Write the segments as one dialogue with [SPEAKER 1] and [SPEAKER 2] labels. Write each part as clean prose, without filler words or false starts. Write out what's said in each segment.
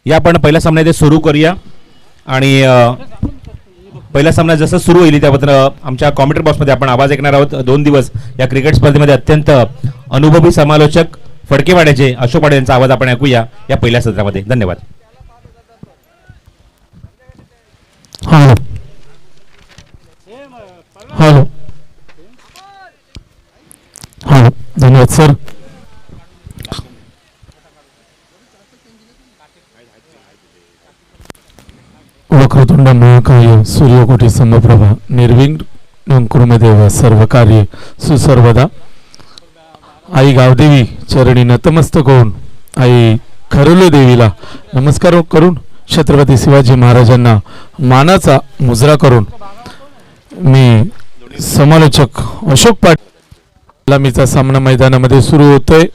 [SPEAKER 1] या आपण पहिला सामना इथे सुरू करूया आणि पहिला सामना जसं सुरू होईल त्याबद्दल आमच्या कॉमेंट्री बॉक्समध्ये आपण आवाज ऐकणार आहोत. 2 दिवस या क्रिकेट स्पर्धेमध्ये अत्यंत अनुभवी समालोचक फडकेवाड्याचे अशोक पाटील यांचा आवाज आपण ऐकूया या पहिल्या सत्रामध्ये. धन्यवाद.
[SPEAKER 2] Hello hello hello. धन्यवाद सर. वक्रतुंड महाकाय सूर्यकोटी समप्रभा निर्विघ्नं कुरु मे देव सर्व कार्य सुसर्वदा. आई गावदेवी चरणी नतमस्तक होऊन आई खरोले देवीला नमस्कार करून छत्रपती शिवाजी महाराजांना मानाचा मुजरा करून मी समालोचक अशोक पाटील मीचा सामना मैदानामध्ये सुरू होतोय.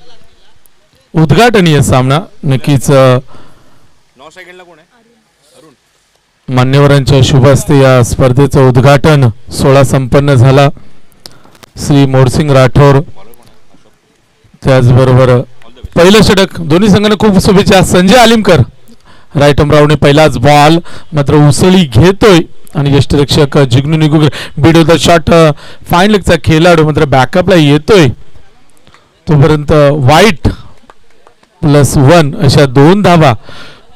[SPEAKER 2] उद्घाटनीय सामना नक्कीच मान्यवरांच्या शुभ हस्ते या स्पर्धेचं उद्घाटन सोहळा संपन्न झाला. श्री मोरसिंग राठोड त्याचबरोबर पहिलं षटक दोन्ही संघांना खूप शुभेच्छा. संजय आलिमकर रायटमरावने पहिलाच बॉल मात्र उसळी घेतोय आणि यष्टरक्षक जिग्नू निगुगर बीड होता शॉट फाईन लेगचा खेळाडू मात्र बॅकअपला येतोय. तोपर्यंत वाईट +1 अशा 2 धावा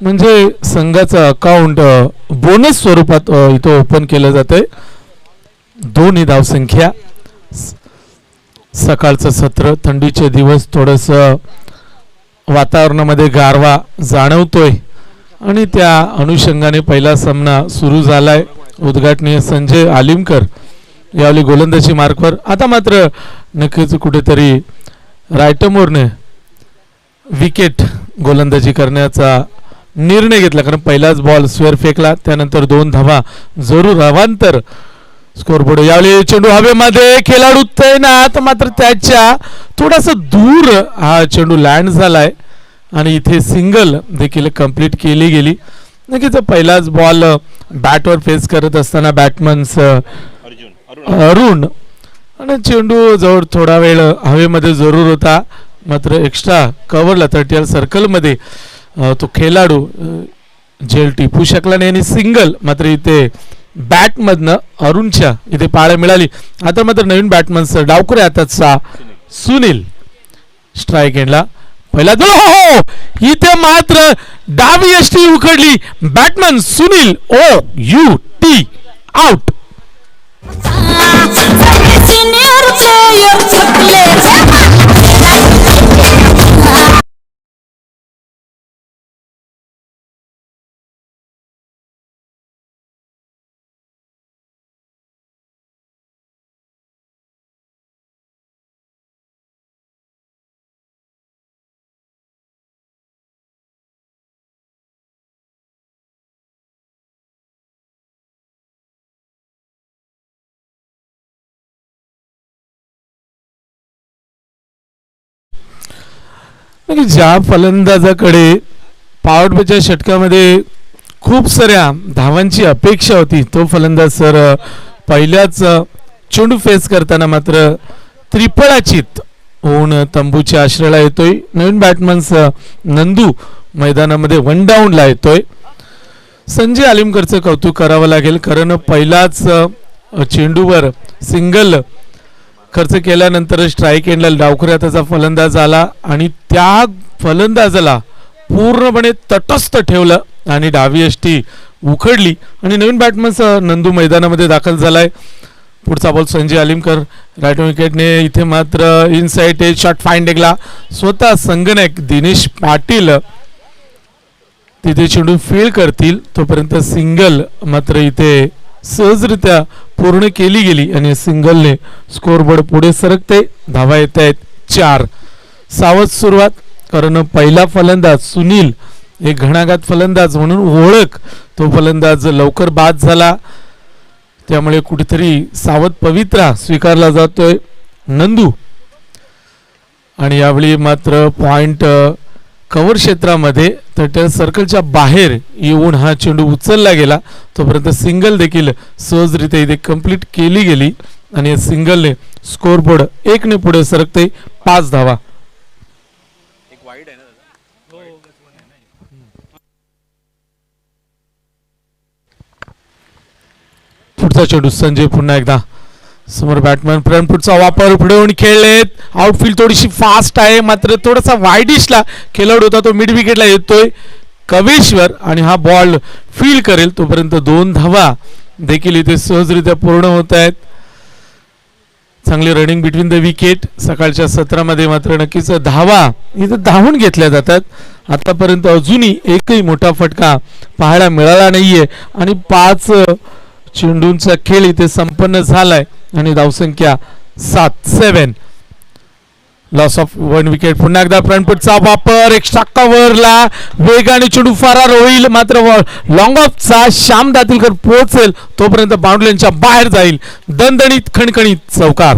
[SPEAKER 2] म्हणजे संघाचं अकाउंट बोनस स्वरूपात इथं ओपन केलं जातंय. 2 धावसंख्या. सकाळचं सत्र थंडीचे दिवस थोडंसं वातावरणामध्ये गारवा जाणवतोय आणि त्या अनुषंगाने पहिला सामना सुरू झालाय. उद्घाटनीय संजय आलिमकर यावेळी गोलंदाजी मार्कवर. आता मात्र नक्कीच कुठेतरी रायटमोरने विकेट गोलंदाजी करण्याचा निर्णय घेतला कारण पहिलाच बॉल स्क्वेअर फेकला त्यानंतर 2 धावा जरूर अवांतर स्कोरबोर्ड. यावेळी चेंडू हवेमध्ये खेळाडू तैनात मात्र त्याच्या थोडासा दूर हा चेंडू लँड झालाय आणि इथे सिंगल देखील कंप्लीट केली गेली. नक्कीच पहिलाच बॉल बॅटवर फेस करत असताना बॅट्समन्स अरुण आणि चेंडू जवळ थोडा वेळ हवेमध्ये जरूर होता मात्र एक्स्ट्रा कव्हरला 30 सर्कलमध्ये तो खेळाडू झेल टिपू शकला नाही आणि सिंगल मात्र इथे बॅटमधनं अरुणच्या इथे पाहायला मिळाली. आता मात्र नवीन बॅट्समन्स डावखुरे हाताचा सुनील स्ट्राईक एंडला पहिला हो इथे मात्र डावी यष्टी उखडली. Batsman Sunil OUT out. ज्या फलंदाजाकडे पॉवरप्लेच्या षटकामध्ये खूप साऱ्या धावांची अपेक्षा होती तो फलंदाज सर पहिल्याच चेंडू फेस करताना मात्र त्रिफळाचीत होऊन तंबूच्या आश्रयाला येतोय. नवीन बॅट्समन्स नंदू मैदानामध्ये 1 डाऊनला येतोय. संजय आलिमकरचं कौतुक करावं लागेल कारण पहिलाच चेंडूवर सिंगल खर्च केल्यानंतर स्ट्राईक एंडला डावखुऱ्या त्याचा फलंदाज आला आणि त्या फलंदाजाला पूर्णपणे तटस्थ ठेवलं आणि डावी यष्टी उखडली आणि नवीन बॅट्समन नंदू मैदानामध्ये दाखल झालाय. पुढचा बॉल संजय आलिमकर राईट विकेटने इथे मात्र इनसाइड एज शॉट फाईन लेगला स्वतः संगणक दिनेश पाटील तिथे चेंडू फील्ड करतील तोपर्यंत सिंगल मात्र इथे सहजरित्या पूर्ण केली गेली आणि सिंगलने स्कोरबोर्ड पुढे सरकते. धावा येत आहेत 4. सावध सुरुवात कारण पहिला फलंदाज सुनील एक घणाघात फलंदाज म्हणून ओळख तो फलंदाज लवकर बाद झाला त्यामुळे कुठेतरी सावध पवित्रा स्वीकारला जातोय नंदू आणि यावेळी मात्र पॉइंट कव्हर क्षेत्रामध्ये 30 सर्कलच्या बाहेर येऊन हा चेंडू उचलला गेला तोपर्यंत सिंगल देखील सहजरित्या इथे कंप्लीट केली गेली आणि सिंगलने स्कोरबोर्ड 1 ने पुढे सरकते. 5 धावा. पुढचा चेंडू संजय पुन्हा एकदा समोर बॅटमॅन फ्रंट फुटचा वापर पुढे येऊन खेळलेत. आउटफील्ड थोडीशी फास्ट आहे मात्र थोडासा वाईडिशला खेळाडू होता तो मिड विकेटला येतोय कवेश्वर आणि हा बॉल फील्ड करेल तोपर्यंत 2 धावा देखील इथे सहजरित्या पूर्ण होत आहेत. चांगली रनिंग बिटवीन द विकेट. सकाळच्या सत्रामध्ये मात्र नक्कीच धावा इथे धावून घेतल्या जातात. आतापर्यंत अजूनही एकही मोठा फटका पाहायला मिळाला नाहीये आणि 5 चेंडूंचा खेळ इथे संपन्न झालाय आणि धावसंख्या 7 लॉस ऑफ 1 विकेट. पुन्हा एकदा फ्रंटफुटचा वापर एक्स्ट्रा कव्हरला वेगाने चेंडू फरार होईल मात्र लॉंग ऑफचा श्याम दातीलकर पोहोचेल तोपर्यंत बाउंड्रीच्या बाहेर जाईल. दणदणीत खणखणीत चौकार.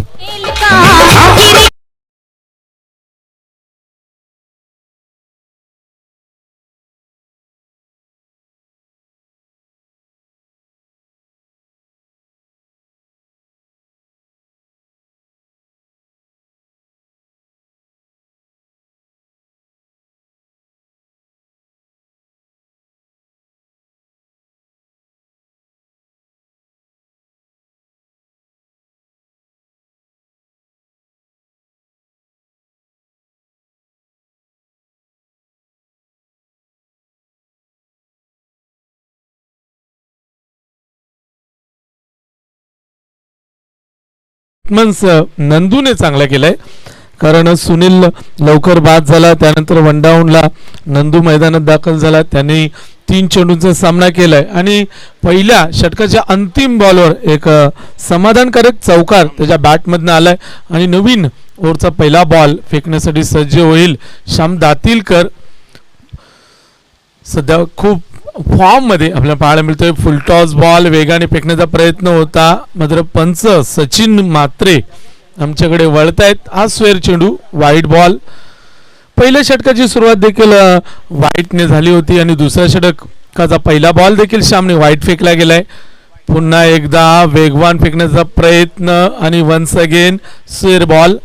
[SPEAKER 2] नंदूने चांगला केलाय कारण सुनील लवकर बाद झाला त्यानंतर वन डाऊनला नंदू मैदानात दाखल झाला. त्यांनी 3 चेंडूंचा सामना केलाय आणि पहिल्या षटकाच्या अंतिम बॉलवर एक समाधानकारक चौकार त्याच्या बॅटमधनं आलाय आणि नवीन ओव्हरचा पहिला बॉल फेकण्यासाठी सज्ज होईल श्याम दातीलकर. सध्या खूप फॉर्म मध्ये आपल्याला पाहायला मिळतोय. फुलटॉस बॉल वेगाने फेकण्याचा प्रयत्न होता मात्र पंच सचिन मात्रे आमच्याकडे वळतायत. हा स्क्वेअर चेंडू वाईट बॉल. पहिल्या षटकाची सुरुवात देखील वाईटने झाली होती आणि दुसऱ्या षटकाचा पहिला बॉल देखील श्यामने वाईट फेकला गेलाय. पुन्हा एकदा वेगवान फेकण्याचा प्रयत्न आणि वन्स अगेन स्क्वेअर बॉल.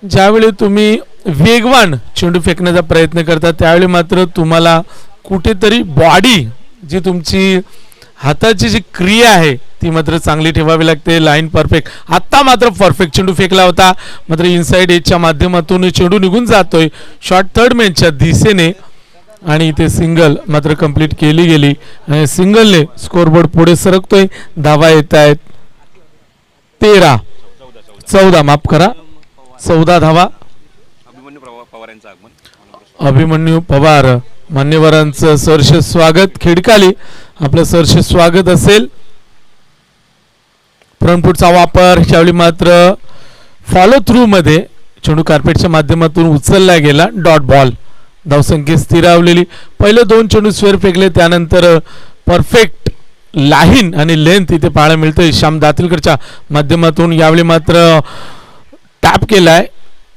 [SPEAKER 2] ज्यावेळी तुम्ही वेगवान चेंडू फेकण्याचा प्रयत्न करता त्यावेळी मात्र तुम्हाला कुठेतरी बॉडी जी तुमची हाताची जी क्रिया आहे ती मात्र चांगली ठेवावी लागते. Line perfect. आता मात्र परफेक्ट चेंडू फेकला होता मात्र इनसाइड एजच्या माध्यमातून चेंडू निघून जातोय शॉर्ट थर्ड मॅनच्या दिशेने आणि इथे सिंगल मात्र कंप्लीट केली गेली आणि सिंगलने स्कोरबोर्ड पुढे सरकतोय. धावा येत आहेत 14 माफ करा 14 धावा. अभिमन्यू पवार मान्यवरांचं सहर्ष स्वागत. खिडकाली आपलं सहर्ष स्वागत असेल. फ्रंटफुटचा वापर त्यावेळी मात्र फॉलो थ्रू मध्ये चेंडू कार्पेटच्या माध्यमातून उचलला गेला. Dot ball. धावसंख्या स्थिरावलेली. पहिले 2 चेंडू स्क्वेअर फेकले त्यानंतर परफेक्ट लाईन आणि लेंथ इथे पाहायला मिळतंय श्याम दातीलकरच्या माध्यमातून. यावेळी मात्र टॅप केलाय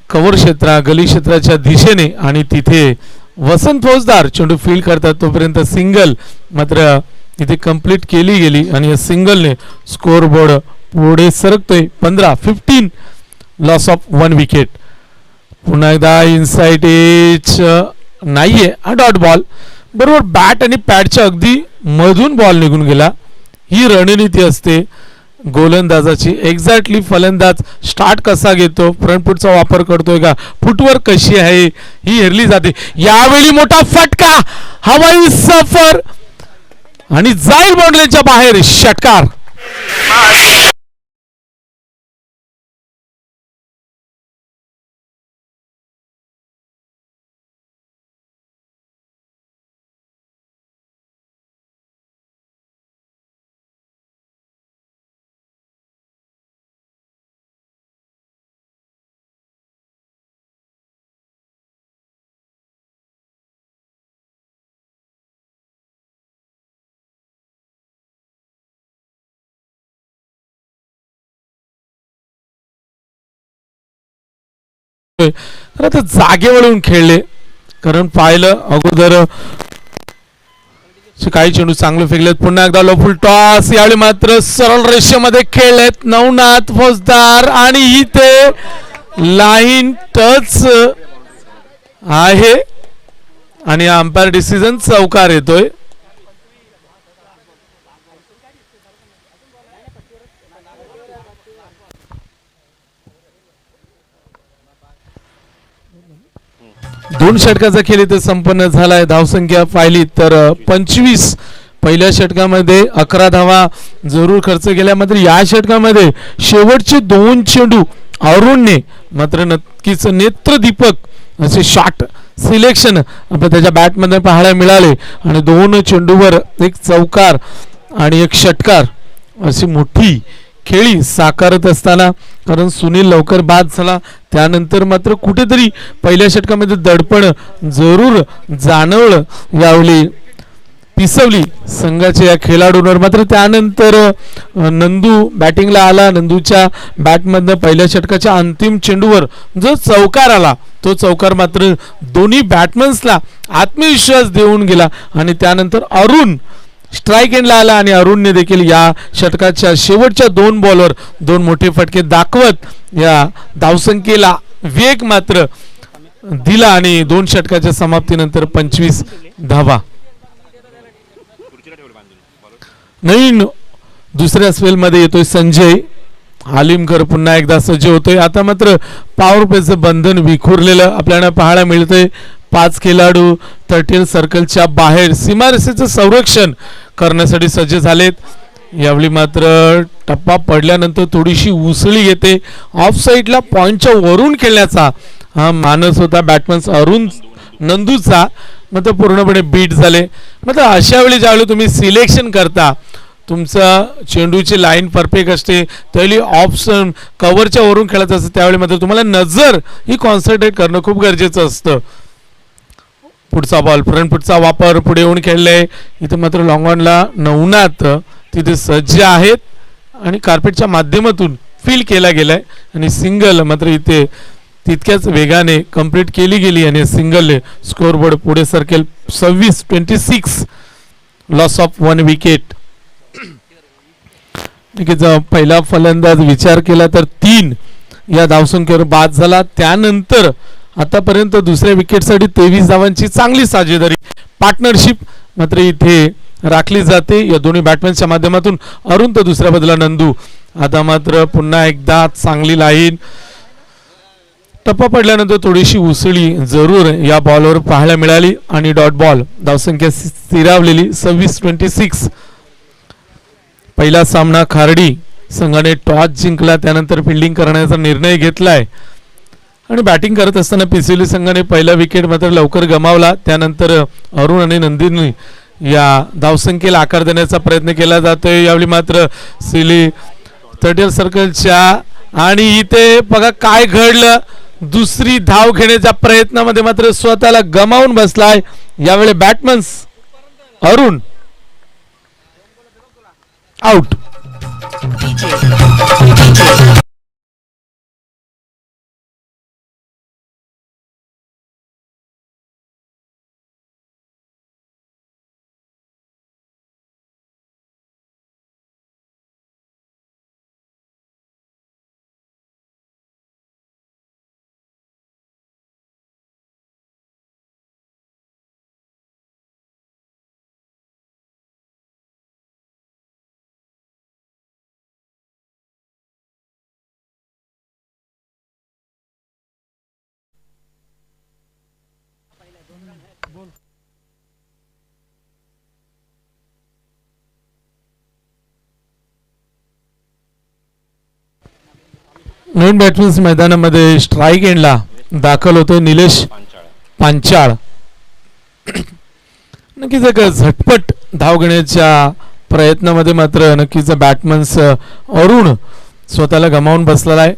[SPEAKER 2] कव्हर क्षेत्र गली क्षेत्राच्या दिशेने आणि तिथे वसंत फौजदार चेंडू फील्ड करतात तोपर्यंत सिंगल मात्र इथे कंप्लीट केली गेली आणि या सिंगलने स्कोर बोर्ड पुढे सरकतोय. 15 लॉस ऑफ 1 विकेट. पुन्हा एकदा इनसाइड एज नाहीये हा डॉट बॉल. बरोबर बॅट आणि पॅडच्या अगदी मधून बॉल निघून गेला. ही रणनीती असते गोलंदाजाची. एक्झॅक्टली फलंदाज स्टार्ट कसा घेतो फ्रंटफुटचा वापर करतोय का फुटवर कशी आहे ही हेरली जाते. यावेळी मोठा फटका हवाई सफर आणि जाईल बाउंड्रीच्या बाहेर. षटकार. आता जागेवरून खेळले कारण पाहिलं अगोदर काही चेंडू चांगले फेकलेत. पुन्हा एकदा लो फुल टॉस. यावेळी मात्र सरळ रेषेमध्ये खेळलेत नवनाथ फौजदार आणि इथे लाईन टच आहे आणि अंपायर डिसिजन चौकार येतोय. दोन षटकाचा खेळ इथे संपन्न झालाय. धावसंख्या पाहिली तर 25. पहिल्या षटकामध्ये 11 धावा जरूर खर्च केल्या. मात्र या षटकामध्ये शेवटचे 2 चेंडू अरुणने मात्र नक्कीच नेत्रदीपक असे शॉट सिलेक्शन आपल्या त्याच्या बॅटमध्ये पाहायला मिळाले आणि 2 चेंडूवर एक चौकार आणि एक षटकार अशी मोठी खेळी साकारत असताना, कारण सुनील लवकर बाद झाला त्यानंतर मात्र कुठेतरी पहिल्या षटकामध्ये दडपण जरूर जाणवलं यावेळी पिसवली संघाच्या या खेळाडूंवर. मात्र त्यानंतर नंदू बॅटिंगला आला. नंदूच्या बॅटमधनं पहिल्या षटकाच्या अंतिम चेंडूवर जो चौकार आला तो चौकार मात्र दोन्ही बॅट्समन्सला आत्मविश्वास देऊन गेला आणि त्यानंतर अरुण स्ट्राईक एंडला आला आणि अरुणने देखील या षटकाच्या शेवटच्या 2 बॉलवर 2 मोठे फटके दाखवत या धावसंख्येला वेग मात्र दिला आणि 2 षटकाच्या समाप्तीनंतर 25 धावा. नवीन दुसऱ्या स्पेलमध्ये येतोय संजय आलिमकर, पुन्हा एकदा सज्ज होतोय. आता मात्र पॉवर प्लेचं बंधन विखुरलेलं आपल्याला पाहायला मिळतंय. 5 खेळाडू 30 सर्कलच्या बाहेर सीमारेषेचं संरक्षण करण्यासाठी सज्ज झालेत. यावेळी मात्र टप्पा पडल्यानंतर थोडीशी उसळी येते. ऑफ साईडला पॉइंटच्या वरून खेळण्याचा हा मानस होता बॅट्समन अरुण नंदूचा, मात्र पूर्णपणे बीट झाले. मात्र अशा वेळी ज्यावेळी तुम्ही सिलेक्शन करता, तुमचा चेंडूची लाईन परफेक्ट असते, त्यावेळी ऑप्शन कव्हरच्या वरून खेळत असतं, त्यावेळी मात्र तुम्हाला नजर ही कॉन्सन्ट्रेट करणं खूप गरजेचं असतं. पुढचा बॉल फ्रंट फुटचा वापर पुढे येऊन खेळले. इथे मात्र लॉंग ऑनला नवनाथ तिथे सज्ज आहेत आणि कार्पेटच्या माध्यमातून फील केला गेलाय आणि सिंगल मात्र इथे तितक्याच वेगाने कंप्लीट केली गेली आणि सिंगल स्कोरबोर्ड पुढे सरकेल. 26-26 लॉस ऑफ 1 विकेट. पहिला फलंदाज विचार केला तर 3 या धावसंख्येवर बाद झाला. त्यानंतर आतापर्यंत दुसऱ्या विकेटसाठी 23 धावांची चांगली साजेदारी पार्टनरशिप मात्र इथे राखली जाते या दोन्ही बॅट्समॅनच्या माध्यमातून. अरुण तर दुसऱ्या बाजूला नंदू. आता मात्र पुन्हा एकदा चांगली लाईन. टप्पा पडल्यानंतर थोडीशी उसळी जरूर या बॉलवर पाहायला मिळाली आणि डॉट बॉल. धावसंख्या स्थिरावलेली 26-26. पहिला सामना खार्डी संघाने टॉस जिंकला, त्यानंतर फिल्डिंग करण्याचा निर्णय घेतलाय आणि बॅटिंग करत असताना पिसिली संघाने पहिला विकेट मात्र लवकर गमावला. त्यानंतर अरुण आणि नंदीनी या धावसंख्येला आकार देण्याचा प्रयत्न केला जातोय. यावेळी मात्र सिली 30 सर्कलच्या आणि इथे बघा काय घडलं. दुसरी धाव घेण्याच्या प्रयत्नामध्ये मात्र स्वतःला गमावून बसलाय यावेळी बॅट्समन अरुण. आउट. नवीन बॅट्समॅन मैदानामध्ये स्ट्राईक एंडला दाखल होतोय निलेश पांचाळ. नक्कीच एक झटपट धाव घेण्याच्या प्रयत्नामध्ये मात्र नक्कीच बॅट्समन अरुण स्वतःला गमावून बसलेला आहे.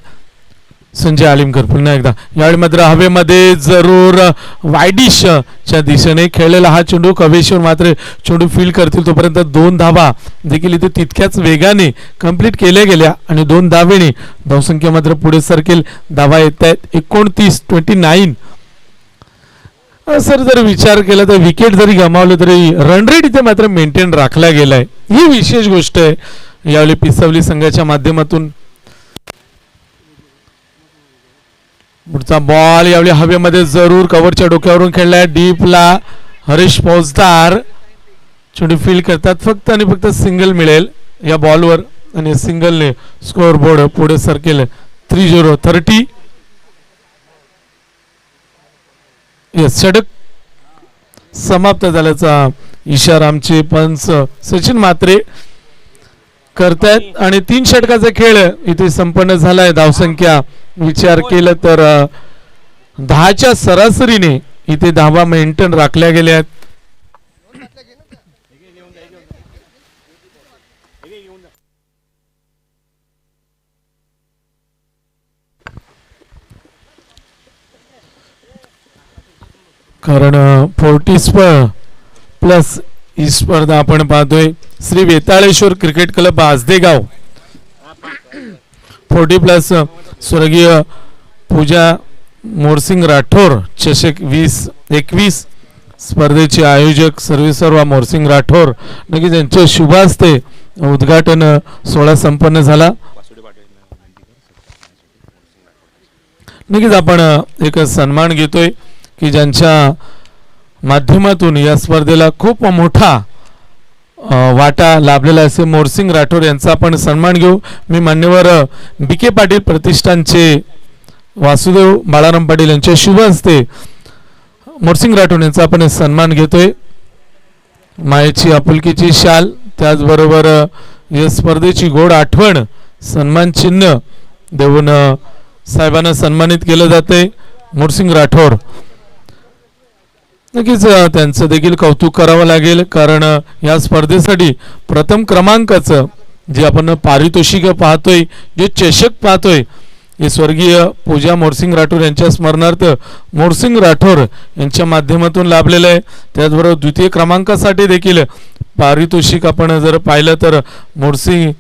[SPEAKER 2] संजय आलिमकर पुन्हा एकदा यावेळी मात्र हवेमध्ये जरूर वायडिशच्या दिशेने खेळलेला हा चेंडू कवेश्वर मात्र चेंडू फील्ड करतील तोपर्यंत 2 धावा देखील इथे तितक्याच वेगाने कंप्लीट केल्या गेल्या आणि 2 धावेने धावसंख्या मात्र पुढे सरकेल. धावा येत आहेत 29-29. सर जर विचार केला तर विकेट जरी गमावलं तरी रन रेट इथे मात्र मेंटेन राखला गेलाय, ही विशेष गोष्ट आहे यावेळी पिसवली संघाच्या माध्यमातून. पुढचा बॉल यावेळी हवेमध्ये जरूर कव्हरच्या डोक्यावरून खेळलाय डीपला. हरीश फौजदार चेंडू फील्ड करतात. फक्त आणि फक्त सिंगल मिळेल या बॉलवर आणि सिंगलने स्कोर बोर्ड पुढे सरकेल 30. येस षटक समाप्त झाल्याचा इशारा आमचे पंच सचिन म्हात्रे करतायत आणि 3 षटकाचा खेळ इथे संपन्न झालाय. धावसंख्या विचार केलं तर 10च्या सरासरीने इथे धावा मेंटेन राखल्या गेल्या आहेत. कारण 40 प्लस ही स्पर्धा आपण पाहतोय Shri Vetaleshwar cricket club Ajdegaon 40 plus स्वर्गीय पूजा मोरसिंग राठोर चषक 2021 स्पर्धेचे आयोजक सर्वेसर्वा मोरसिंग राठोर नक्कीच यांच्या शुभ हस्ते उद्घाटन सोहळा संपन्न झाला. नक्कीच आपण एक सन्मान घेतोय की ज्यांच्या माध्यमातून या स्पर्धेला खूप मोठा वाटा लाभलेला असे मोरसिंग राठोड यांचा आपण सन्मान घेऊ. मी मान्यवर BK पाटील प्रतिष्ठानचे वासुदेव बाळाराम पाटील यांच्या शुभ हस्ते मोरसिंग राठोड यांचा आपण सन्मान घेतोय. मायेची आपुलकीची शाल त्याचबरोबर या स्पर्धेची गोड आठवण सन्मान चिन्ह देऊन साहेबांना सन्मानित केलं जाते. मोरसिंग राठोड नक्कीच त्यांचं देखील कौतुक करावं लागेल कारण या स्पर्धेसाठी प्रथम क्रमांकाचं जे आपण पारितोषिक पाहतोय जे चषक पाहतोय हे स्वर्गीय पूजा मोरसिंग राठोड यांच्या स्मरणार्थ मोरसिंग राठोड यांच्या माध्यमातून लाभलेलं आहे. त्याचबरोबर द्वितीय क्रमांकासाठी देखील पारितोषिक आपण जर पाहिलं तर मोरसिंग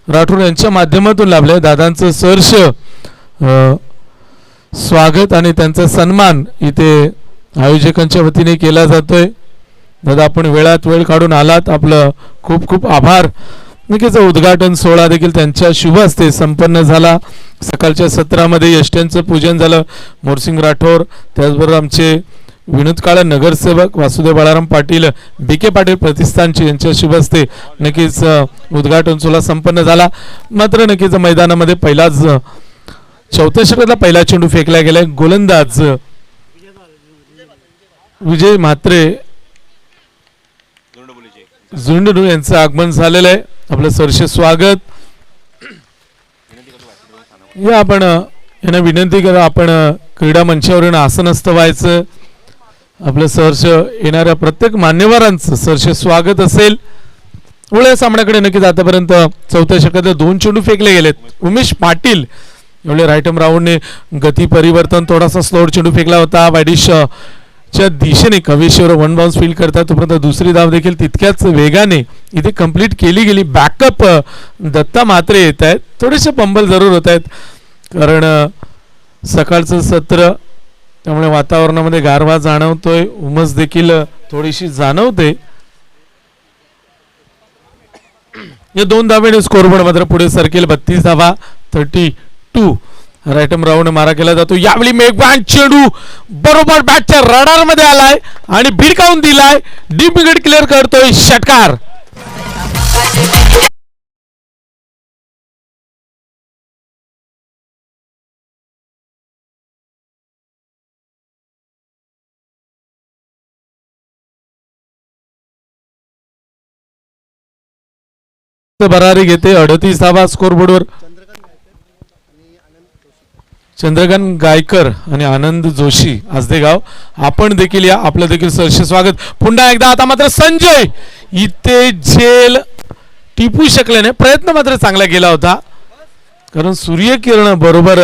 [SPEAKER 2] राठोड यांच्या माध्यमातून लाभलंय. दादांचं सहर्ष स्वागत आणि त्यांचा सन्मान इथे आयोजकांच्या वतीने केला जातोय. दादा आपण वेळात वेळ काढून आलात आपलं खूप खूप आभार. नक्कीच उद्घाटन सोहळा देखील त्यांच्या शुभ हस्ते संपन्न झाला. सकाळच्या सत्रामध्ये यष्ट्यांचं पूजन झालं. मोरसिंग राठोड त्याचबरोबर आमचे विनोद काळे नगरसेवक वासुदेव बाळाराम पाटील BK पाटील प्रतिष्ठानचे यांच्या शुभ हस्ते नक्कीच उद्घाटन सोहळा संपन्न झाला. मात्र नक्कीच मैदानामध्ये पहिलाच 4थ्या षटकातला पहिला चेंडू फेकला गेलाय. गोलंदाज विजय म्हात्रे झुंडू यांचं आगमन झालेलं आहे. आपलं सहर्ष स्वागत. या आपण यांना विनंती करा आपण क्रीडा मंचावरून आसनस्थ व्हायचं. आपलं सहर्ष येणाऱ्या प्रत्येक मान्यवरांचं सहर्ष स्वागत असेल. एवढ्या सामन्याकडे नक्कीच आतापर्यंत 4थ्या षटकात 2 चेंडू फेकले गेलेत. उमेश पाटील एवढे राईटम राऊंडने गती परिवर्तन थोडासा स्लोअर चेंडू फेकला होता. वायडिश च्या दिशेने कवेश्वर 1 बाउन्स फील्ड करतात तोपर्यंत दुसरी धाव देखील तितक्याच वेगाने इथे कंप्लीट केली गेली. बॅकअप दत्ता म्हात्रे येत आहेत. थोडेसे पंबल जरूर होत आहेत कारण सकाळचं सत्र त्यामुळे वातावरणामध्ये गारवा जाणवतोय. उमस देखील थोडीशी जाणवते. या 2 धावेने स्कोरबोर्ड मात्र पुढे सरकेल. 32 धावा 32. राईटम राऊंड मारा केला जातो. यावेळी मेघवान चेंडू बरोबर बॅटच्या रडार मध्ये आलाय आणि भिडकावून दिलाय. डीप विकेट क्लिअर करतोय षटकार. भरारी घेते. 38 धावा स्कोरबोर्डवर. चंद्रकांत गायकर आणि आनंद जोशी आजदेगाव आपण देखील या. आपलं देखील सहर्ष स्वागत. पुन्हा एकदा आता मात्र संजय इथे झेल टिपू शकले नाही. प्रयत्न मात्र चांगला केला होता कारण सूर्यकिरण बरोबर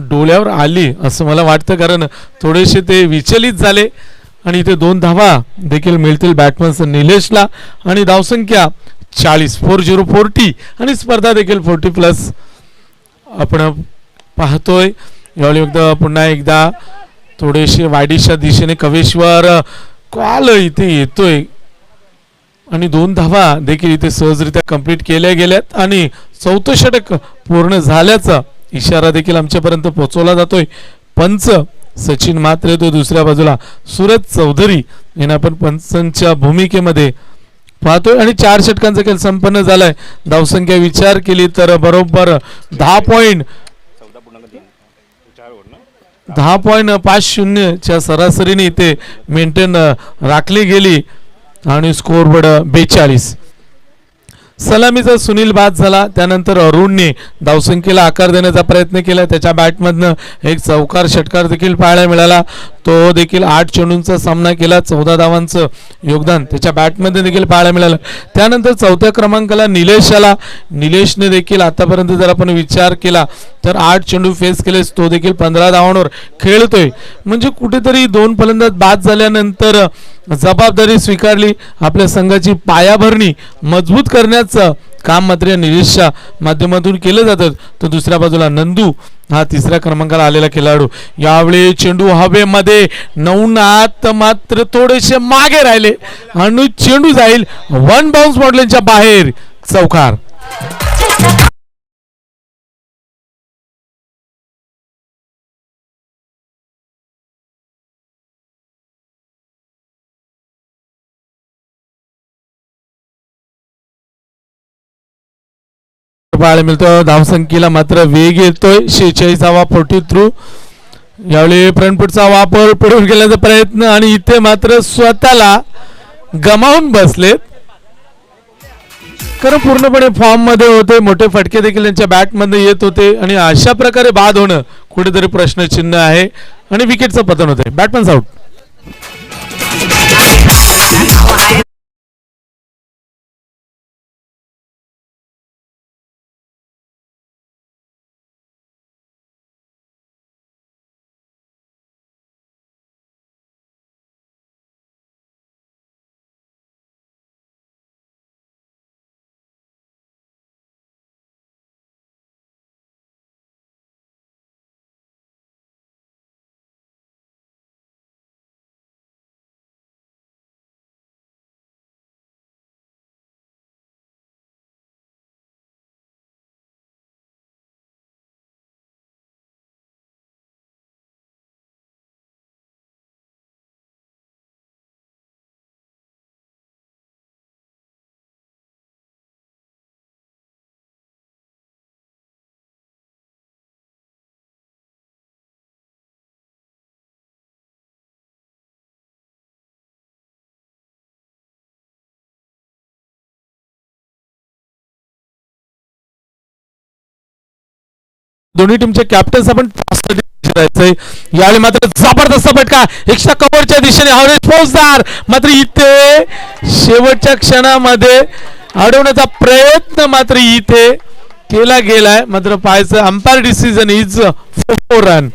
[SPEAKER 2] डोळ्यावर आली असं मला वाटतं कारण थोडेसे ते विचलित झाले आणि इथे 2 धावा देखील मिळतील बॅट्समन निलेशला आणि धावसंख्या 40 40 आणि स्पर्धा देखील 40 प्लस आपण पाहतोय. यावेळी पुन्हा एकदा थोडेसे वायडीच्या दिशेने कवेश्वर कॉल इथे येतोय आणि 2 धावा देखील इथे सहजरित्या कंप्लीट केल्या गेल्यात आणि 4थं षटक पूर्ण झाल्याचा इशारा देखील आमच्यापर्यंत पोहोचवला जातोय. पंच सचिन म्हात्रे तो दुसऱ्या बाजूला सूरज चौधरी यांना आपण पंचांच्या भूमिकेमध्ये पाहतोय आणि 4 षटकांचा खेळ संपन्न झालाय. धावसंख्या विचार केली तर बरोबर 10 पॉइंट 10.50च्या सरासरीने इथे मेंटेन राखली गेली आणि स्कोरबोर्ड 42. सलामीचा सुनील बाद झाला. त्यानंतर अरुणने धावसंख्येला आकार देण्याचा प्रयत्न केला. त्याच्या बॅटमधनं एक चौकार षटकार देखील पाहायला मिळाला. तो देखील 8 चेंडूंचा सामना केला. 14 धावांचं योगदान त्याच्या बॅटमध्ये देखील पाहायला मिळालं. त्यानंतर चौथ्या क्रमांकाला निलेश आला. निलेशने देखील आतापर्यंत जर आपण विचार केला तर 8 चेंडू फेस केलेस, तो देखील 15 धावांवर खेळतोय. म्हणजे कुठेतरी 2 फलंदाज बाद झाल्यानंतर जबाबदारी स्वीकारली. आपल्या संघाची पायाभरणी मजबूत करण्याचं काम मात्र या निलेशच्या माध्यमातून केलं जातं. तर दुसऱ्या बाजूला नंदू हा तिसऱ्या क्रमांकाला आलेला खेळाडू. यावेळी चेंडू हवेमध्ये 9 नात मात्र थोडेसे मागे राहिले आणि चेंडू जाईल 1 बाउन्स मॉडेलच्या बाहेर. चौकार. पाहायला मिळतो. धावसंख्येला मात्र वेग येतोय. 46वा 43. यावेळी फ्रंटफुटचा वापर पडून गेल्याचा प्रयत्न आणि इथे मात्र स्वतःला गमावून बसलेत. कारण पूर्णपणे फॉर्म मध्ये होते. मोठे फटके देखील त्यांच्या बॅट मध्ये येत होते आणि अशा प्रकारे बाद होणं कुठेतरी प्रश्नचिन्ह आहे आणि विकेटचं पतन होते. बॅटमॅन्स आउट. दोन्ही टीमचे कॅप्टन्स आपण यावेळी मात्र जबरदस्त फटका एक्स्ट्रा कव्हरच्या दिशेने हवेत पोहोचणार. मात्र इथे शेवटच्या क्षणामध्ये अडवण्याचा प्रयत्न मात्र इथे केला गेलाय. मात्र पाहायचं अंपायर डिसिजन इज 4 रन.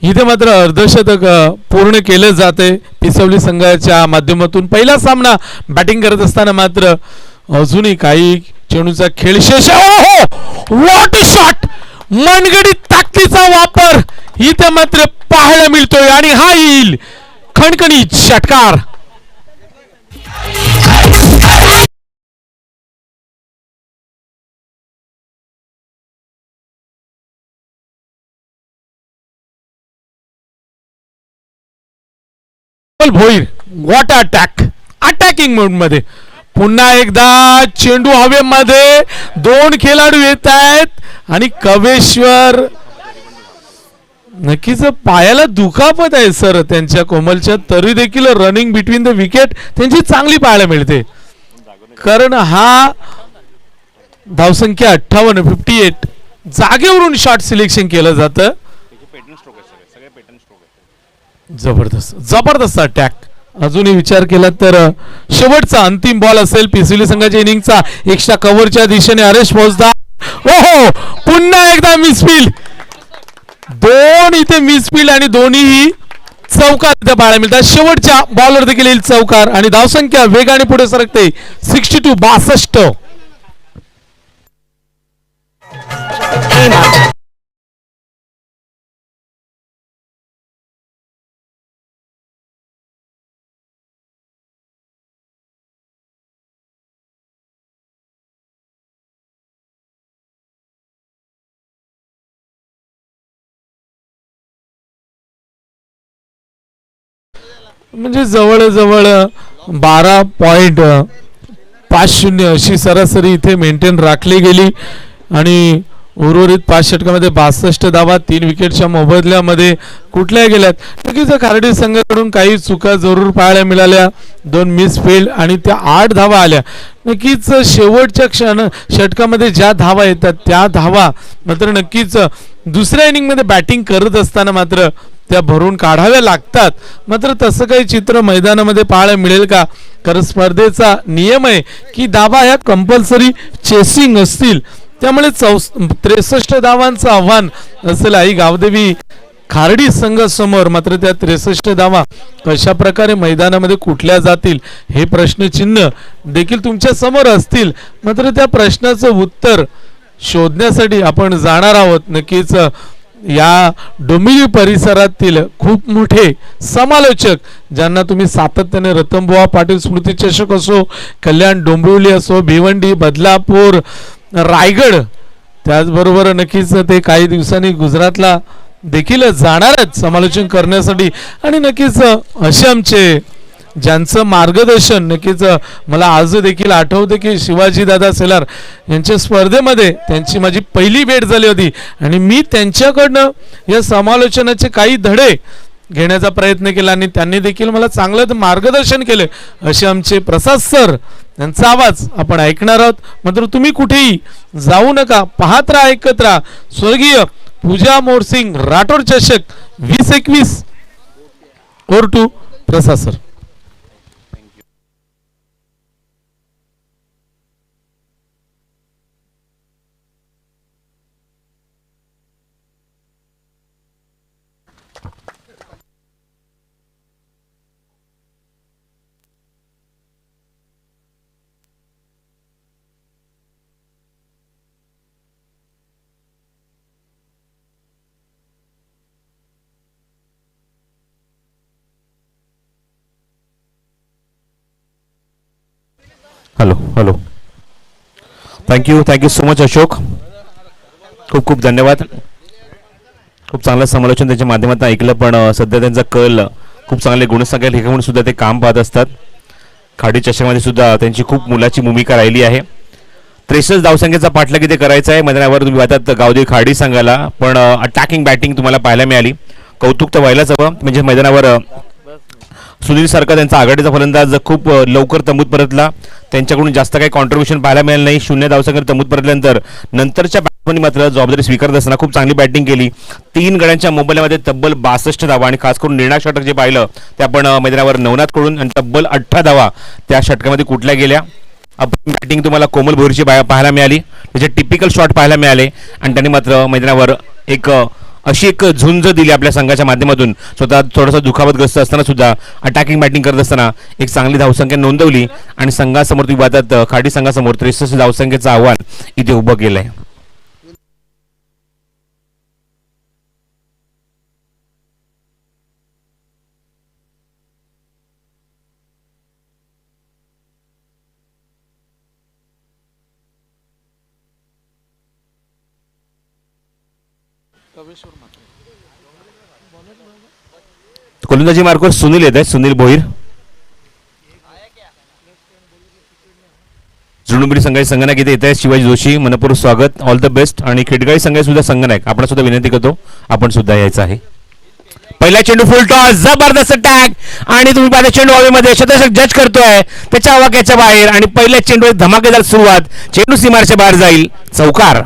[SPEAKER 2] इथे मात्र अर्धशतक पूर्ण केले जाते पिसवली संघाच्या माध्यमातून. पहिला सामना बॅटिंग करत असताना मात्र अजूनही काही चेंडूचा खेळ शेष. What shot. मनगडीत ताकदीचा वापर इथे मात्र पाहायला मिळतोय आणि हा येईल खणखणीत षटकार. Bhoir what attack. अटॅकिंग मोड मध्ये पुन्हा एकदा चेंडू हवेमध्ये 2 खेळाडू येत आहेत आणि कवेश्वर नक्कीच पायाला दुखापत आहे सर त्यांच्या कोमलच्या. तरी देखील रनिंग बिटवीन द विकेट त्यांची चांगली पाहायला मिळते. कारण हा धावसंख्या 58 जागेवरून शॉट सिलेक्शन केलं जातं. जबरदस्त जबरदस्त अटॅक. अजूनही विचार केला तर शेवटचा अंतिम बॉल असेल पिसवली संघाच्या इनिंगचा. एक्स्ट्रा कव्हरच्या दिशेने हरेश पोहोचदा. ओहो पुन्हा एकदा मिसफील्ड. 2 इथे मिसफील्ड आणि दोन्हीही चौकार इथे पाहायला मिळतात. शेवटच्या बॉलवर देखील येईल चौकार आणि धावसंख्या वेगाने पुढे सरकते 62. म्हणजे जवळजवळ 12.50 अशी सरासरी इथे मेंटेन राखली गेली आणि उर्वरित 5 षटकामध्ये 62 धावा 3 विकेटच्या मोबदल्यामध्ये कुठल्या गेल्यात. नक्कीच खार्डी संघाकडून काही चुका जरूर पाहायला मिळाल्या, 2 मिस फील्ड आणि त्या 8 धावा आल्या. नक्कीच शेवटच्या षटकामध्ये ज्या धावा येतात त्या धावा मात्र नक्कीच दुसऱ्या इनिंगमध्ये बॅटिंग करत असताना मात्र त्या भरून काढाव्या लागतात. मात्र तसं काही चित्र मैदानामध्ये पाहायला मिळेल का? कारण स्पर्धेचा नियम आहे की धावा ह्या कंपल्सरी चेसिंग असतील, त्यामुळे 63 धावांचं आव्हान असेल आई गावदेवी खार्डी संघासमोर. मात्र त्या 63 धावा कशा प्रकारे मैदानामध्ये कुठल्या जातील हे प्रश्नचिन्ह देखील तुमच्या समोर असतील. मात्र त्या प्रश्नाचं उत्तर शोधण्यासाठी आपण जाणार आहोत. नक्कीच या डोंबिवली परिसरातील खूप मोठे समालोचक ज्यांना तुम्ही सातत्याने रतनबुवा पाटील स्मृती चषक असो, कल्याण डोंबिवली असो, भिवंडी, बदलापूर, रायगड, त्याचबरोबर नक्कीच ते काही दिवसांनी गुजरातला देखील जाणार आहेत समालोचन करण्यासाठी. आणि नक्कीच असे आमचे ज्यांचं मार्गदर्शन नक्कीच मला आज देखील आठवते की शिवाजी दादा सेलार यांच्या स्पर्धेमध्ये त्यांची माझी पहिली भेट झाली होती आणि मी त्यांच्याकडनं या समालोचनाचे काही धडे घेण्याचा प्रयत्न केला आणि त्यांनी देखील मला चांगलं मार्गदर्शन केले. असे आमचे प्रसाद सर यांचा आवाज आपण ऐकणार आहोत. मात्र तुम्ही कुठेही जाऊ नका, पाहत राहा, ऐकत राहा स्वर्गीय पूजा मोरसिंग राठोड चषक 2021. Over to Prasad sir.
[SPEAKER 1] Hello hello, thank you so much Ashok, खूप खूप धन्यवाद. खूप चांगलं समालोचन त्यांच्या माध्यमातून ऐकलं. पण सध्या त्यांचा कल खूप चांगले गुणसंख्या म्हणून सुद्धा ते काम पाहत असतात. खाडी चषकामध्ये सुद्धा त्यांची खूप मुलाची भूमिका राहिली आहे. 63 धावसंख्येचा पाठलाग इथे करायचा आहे मैदानावर. तुम्ही पाहतात गावदेवी खाडी संघाला, पण अटॅकिंग बॅटिंग तुम्हाला पाहायला मिळाली. कौतुक तर व्हायलाच हवं. म्हणजे मैदानावर सुनील सारखा त्यांचा आघाडीचा फलंदाज खूप लवकर तंबूत परतला. त्यांच्याकडून जास्त काही कॉन्ट्रीब्युशन पाहायला मिळालं नाही. 0 धावसंख्येवर तंबूत परतल्यानंतर नंतरच्या बॅट्समॅननी मात्र जबाबदारी स्वीकारत असताना खूप चांगली बॅटिंग केली. 3 गड्यांच्या मोबाईलमध्ये तब्बल 62 धावा आणि खास करून निर्णायक षटक जे पाहिलं ते आपण मैदानावर नवनाथकडून आणि तब्बल 18 धावा त्या षटकामध्ये कुठल्या गेल्या. आपण बॅटिंग तुम्हाला कोमल भोईरची पाहायला मिळाली, त्याचे टिपिकल शॉट पाहायला मिळाले आणि त्यांनी मात्र मैदानावर अशी एक झुंज दिली आपल्या संघाच्या माध्यमातून. स्वतः थोडासा दुखापतग्रस्त असताना सुद्धा अटॅकिंग बॅटिंग करत असताना एक चांगली धावसंख्या नोंदवली आणि संघासमोर तुम्ही पाहतात खाडी संघासमोर 63 धावसंख्येचं आव्हान इथे उभं केलं आहे. गोलंदाजी मार्कवर सुनील येत आहे, सुनील भोईर. जुळुंबरी संघाचे संगनायक इथे येत आहे शिवाजी जोशी, मनपूर्वक स्वागत, ऑल द बेस्ट. आणि खिडगाई संघाचे सुद्धा संगनायक आपण सुद्धा विनंती करतो आपण सुद्धा यायचं आहे. पहिला चेंडू फुल टॉस, जबरदस्त टॅग आणि तुम्ही पाहता चेंडू हवेमध्ये शतक जज करतोय त्याच्या आवाक्याच्या बाहेर आणि पहिल्या चेंडू धमाकेदार सुरुवात, चेंडू सीमारच्या बाहेर जाईल, चौकार.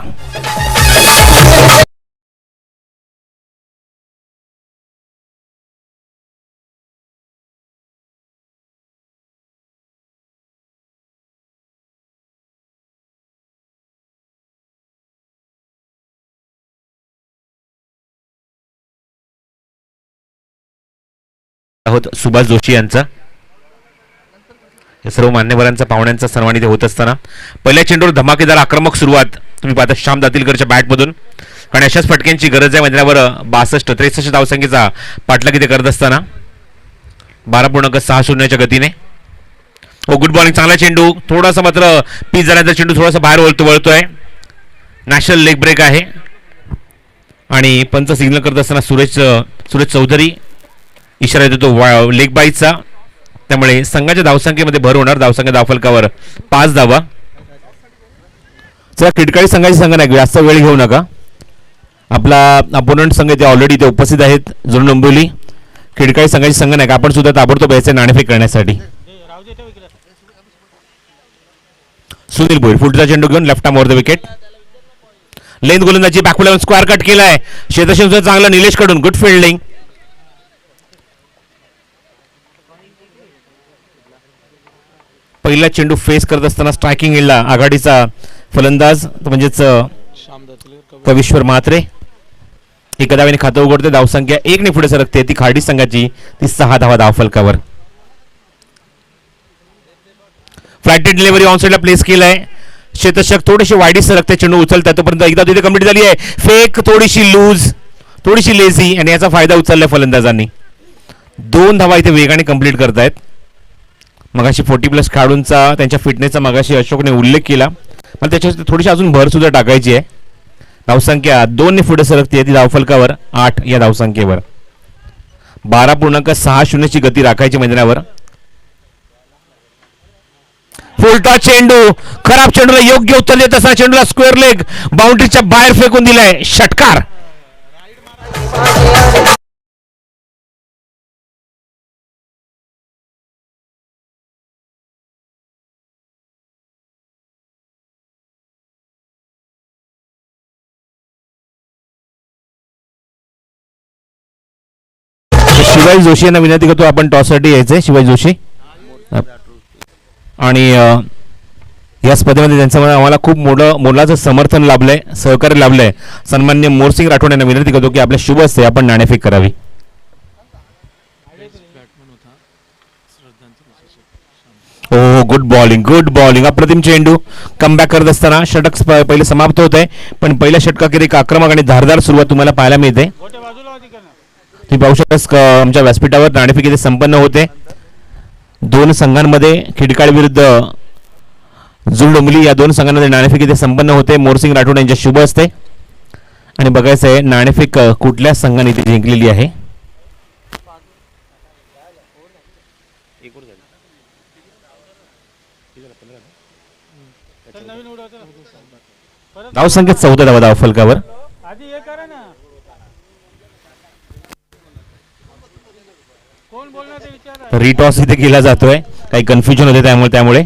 [SPEAKER 1] आहोत सुभाष जोशी यांचा. या सर्व मान्यवरांचा पाहुण्यांचा सन्मान इथे होत असताना पहिल्या चेंडूवर धमाकेदार आक्रमक सुरुवात तुम्ही पाहता श्याम दातीलकरच्या बॅटमधून. कारण अशाच फटक्यांची गरज आहे मैदानावर. 62-63 धावसंख्येचा पाठलाग इथे करत असताना 12.60 गतीने. गुड बॉलिंग, चांगला चेंडू, थोडासा मात्र पीच झाल्याचा चेंडू थोडासा बाहेर वळतोय. नॅशनल लेग ब्रेक आहे आणि पंच सिग्नल करत असताना सुरेश चौधरी इशारा देतो लेग बाईचा. त्यामुळे संघाच्या धावसंख्येमध्ये भर होणार. धावसंख्या धावफलकावर 5 धावा. जरा खिडकाळी संघाची संघ नाही, जास्त वेळ घेऊ नका. आपला अपोनंट संघ इथे ऑलरेडी इथे उपस्थित आहेत. जुळून डोंबिवली खिडकाळी संघाची संघ नाही, आपण सुद्धा ताबडतोब यायचे नाणेफेक करण्यासाठी. सुनील भोईर फुलचा चेंडू घेऊन left arm over the wicket. लेन गोलंदाजी बॅकफुल स्क्वेअर कट केलाय. क्षेत्ररक्षण सुद्धा चांगलं निलेश कडून, गुड फिल्डिंग. पहिला चेंडू फेस करत असताना स्ट्रायकिंग एंडला आघाडीचा फलंदाज म्हणजेच कविश्वर म्हात्रे एका धावेने खातं उघडते. धावसंख्या 1 ने पुढे सरकते. ती खाडी संघाची, ती 6 धावा धावफलकावर. फ्लाइटेड डिलिव्हरी ऑन साइडला प्लेस केलाय. क्षेत्ररक्षक थोडेसे वाईडी सरकते, चेंडू उचलतात. तोपर्यंत एकदा तिथे कंप्लीट झाली आहे. फेक थोडीशी लूज, थोडीशी लेझी आणि याचा फायदा उचललाय फलंदाजांनी. 2 धावा इथे वेगाने कंप्लीट करतायत. मगाशी 40+ खेळाडूंचा त्यांच्या फिटनेसचा मगाशी अशोकने उल्लेख केला, पण त्याच्यावर थोडीशी अजून भर सुद्धा टाकायची आहे. धावसंख्या 2 ने पुढे सरकते. ती धावफलकावर 8 या धावसंख्येवर. 12.60 ची गती राखायची मैदानावर. फुलटा चेंडू, खराब चेंडूला योग्य उत्तर देत असताना चेंडूला स्क्वेअर लेग बाउंड्रीच्या बाहेर फेकून दिलाय. षटकार. शिवाजी जोशी यांना विनंती करतो, आपण टॉससाठी यायचंय. शिवाजी जोशी आणि या स्पर्धेमध्ये त्यांच्यामुळे आम्हाला खूप मोलाचं समर्थन लाभलंय, सहकार्य लाभलंय. सन्मान्य मोरसिंग राठोड यांना विनंती करतो की आपल्या शुभ हस्ते आपण नाणेफेक करावी. ओ गुड बॉलिंग अप्रतिम चेंडू. कमबॅक करत असताना षटक पहिले समाप्त होत आहे, पण पहिल्या षटकाखेर एक आक्रमक आणि धारदार सुरुवात तुम्हाला पाहायला मिळते. तुम्ही पाहू शकता आमच्या व्यासपीठावर नाणेफेक इथे संपन्न होते. 2 संघांमध्ये खिडकाळ विरुद्ध जुळ डोंबिवली या 2 संघांमध्ये नाणेफेक इथे संपन्न होते. मोरसिंग राठोड यांच्या शुभ असते आणि बघायचं आहे नाणेफेक कुठल्या संघाने इथे जिंकलेली आहे. धावसंख्या 14 धावा धावफलकावर. रिटॉस इथे केला जातोय, काही कन्फ्युजन होते त्यामुळे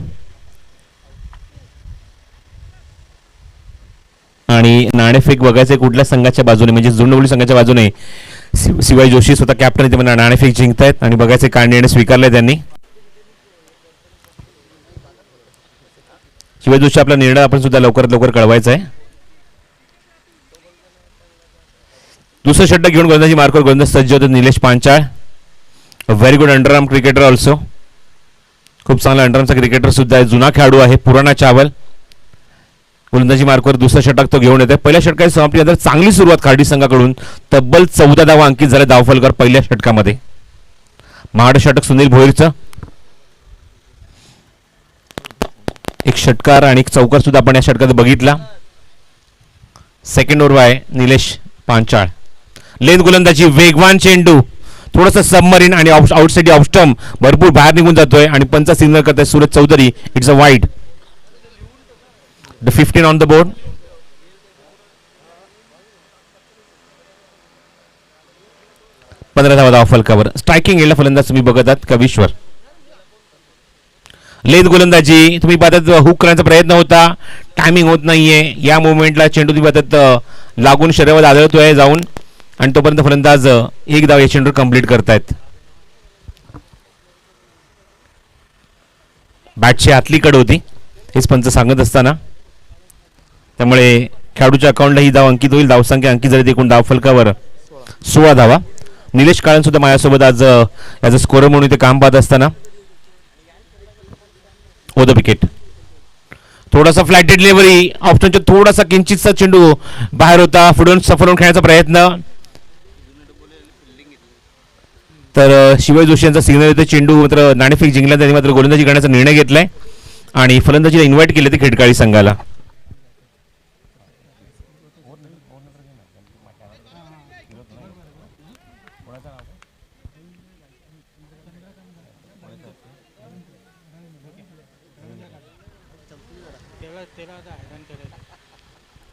[SPEAKER 1] आणि नाणेफेक बघायचे कुठल्या संघाच्या बाजूने, म्हणजे जुळडोंबिवली संघाच्या बाजूने शिवाजी जोशी स्वतः कॅप्टन इथे नाणेफेक जिंकतायत आणि बघायचे काय निर्णय स्वीकारलाय त्यांनी. शिवाजी जोशी आपला निर्णय आपण सुद्धा लवकरात लवकर कळवायचा आहे. दुसरं षटक घेऊन गोलंदाजी मार्कवर गोलंदाज सज्ज होते Nilesh Panchal. Very good underarm cricketer also. खूप चांगला अंडरआर्मचा क्रिकेटर सुद्धा आहे, जुना खेळाडू आहे, पुराणा चावल. गोलंदाजी मार्कवर दुसरं षटक तो घेऊन येते. पहिल्या षटकाची समाप्तीनंतर चांगली सुरुवात खाडी संघाकडून. तब्बल 14 धावा अंकित झाले धावफलकावर पहिल्या षटकामध्ये. महाड षटक सुनील भोईरचं. एक षटकार आणि एक चौकार सुद्धा आपण या षटकात बघितला. सेकंड ओव्हर आहे निलेश पांचाळ. लेन गोलंदाजी, वेगवान चेंडू, थोडंसं सबमरीन आणि आउटसाइड ऑफस्टम भरपूर बाहेर निघून जातोय आणि पंचा सिग्नल करताय Suraj Chaudhary. It's a wide. The 15 on the board. पंधरा धावा धावफलकावर. स्ट्रायकिंग एंडला फलंदाज तुम्ही बघत आहात कविश्वर. लेन गोलंदाजी तुम्ही पाहतात, हुक करण्याचा प्रयत्न होता, टायमिंग होत नाहीये. या मुवमेंटला चेंडू तुम्ही पाहतात लागून शरीरावर आदळतोय जाऊन आणि तोपर्यंत फलंदाज 1 धाव या चेंडूवर कंप्लीट करतायत. बॅटची आतली कड होती हेच पंच सांगत असताना, त्यामुळे खेळाडूच्या अकाउंटला ही धाव अंकित होईल. धावसंख्या अंकित झाली एकूण धावफलकावर 16 धावा. निलेश काळन सुद्धा माझ्यासोबत आज ॲज अ स्कोरर म्हणून इथे काम पाहत असताना. ओ द विकेट. थोडासा फ्लाइटेड डिलिव्हरी ऑप्शनच्या थोडासा किंचितचा चेंडू बाहेर होता. पुढून सफल होऊन खेळण्याचा प्रयत्न, तर शिवाजी जोशी यांचा सिग्नल येतो. चेंडू मात्र नाणेफेक जिंकला, त्यांनी मात्र गोलंदाजी करण्याचा निर्णय घेतलाय आणि फलंदाजीला इन्व्हाइट केले ते खिडकाळी संघाला.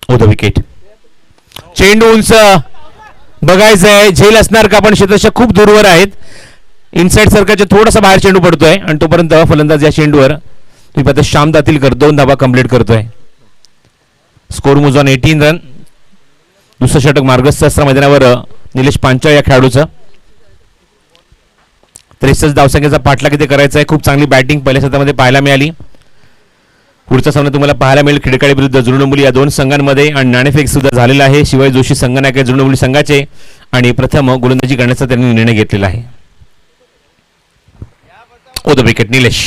[SPEAKER 1] The wicket. चेंडू उंच बघायचंय, झेल असणार का? पण क्षेत्ररक्षक खूप दूरवर आहेत. इनसाइड सर्कलच्या थोडासा बाहेर चेंडू पडतोय आणि तोपर्यंत फलंदाज या चेंडूवर तुम्ही पाहता श्याम दातीलकर 2 धावा कंप्लीट करतोय. स्कोर मोज ऑन 18 रन. दुसरं षटक मार्गस्थ असताना मैदानावर निलेश पांचाळ या खेळाडूचं. 63 धावसंख्येचा पाठलाग इथे करायचा आहे. खूप चांगली बॅटिंग पहिल्या सत्रामध्ये पाहायला मिळाली. पुढचा सामना तुम्हाला पाहायला मिळेल खिडकाळे विरुद्ध जुळणमुली या दोन संघांमध्ये आणि नाणेफेक सुद्धा झालेला आहे. शिवाय जोशी संघनायक आहे जुळणमुली संघाचे आणि प्रथम गोलंदाजी करण्याचा त्यांनी निर्णय घेतलेला आहे. The wicket Nilesh.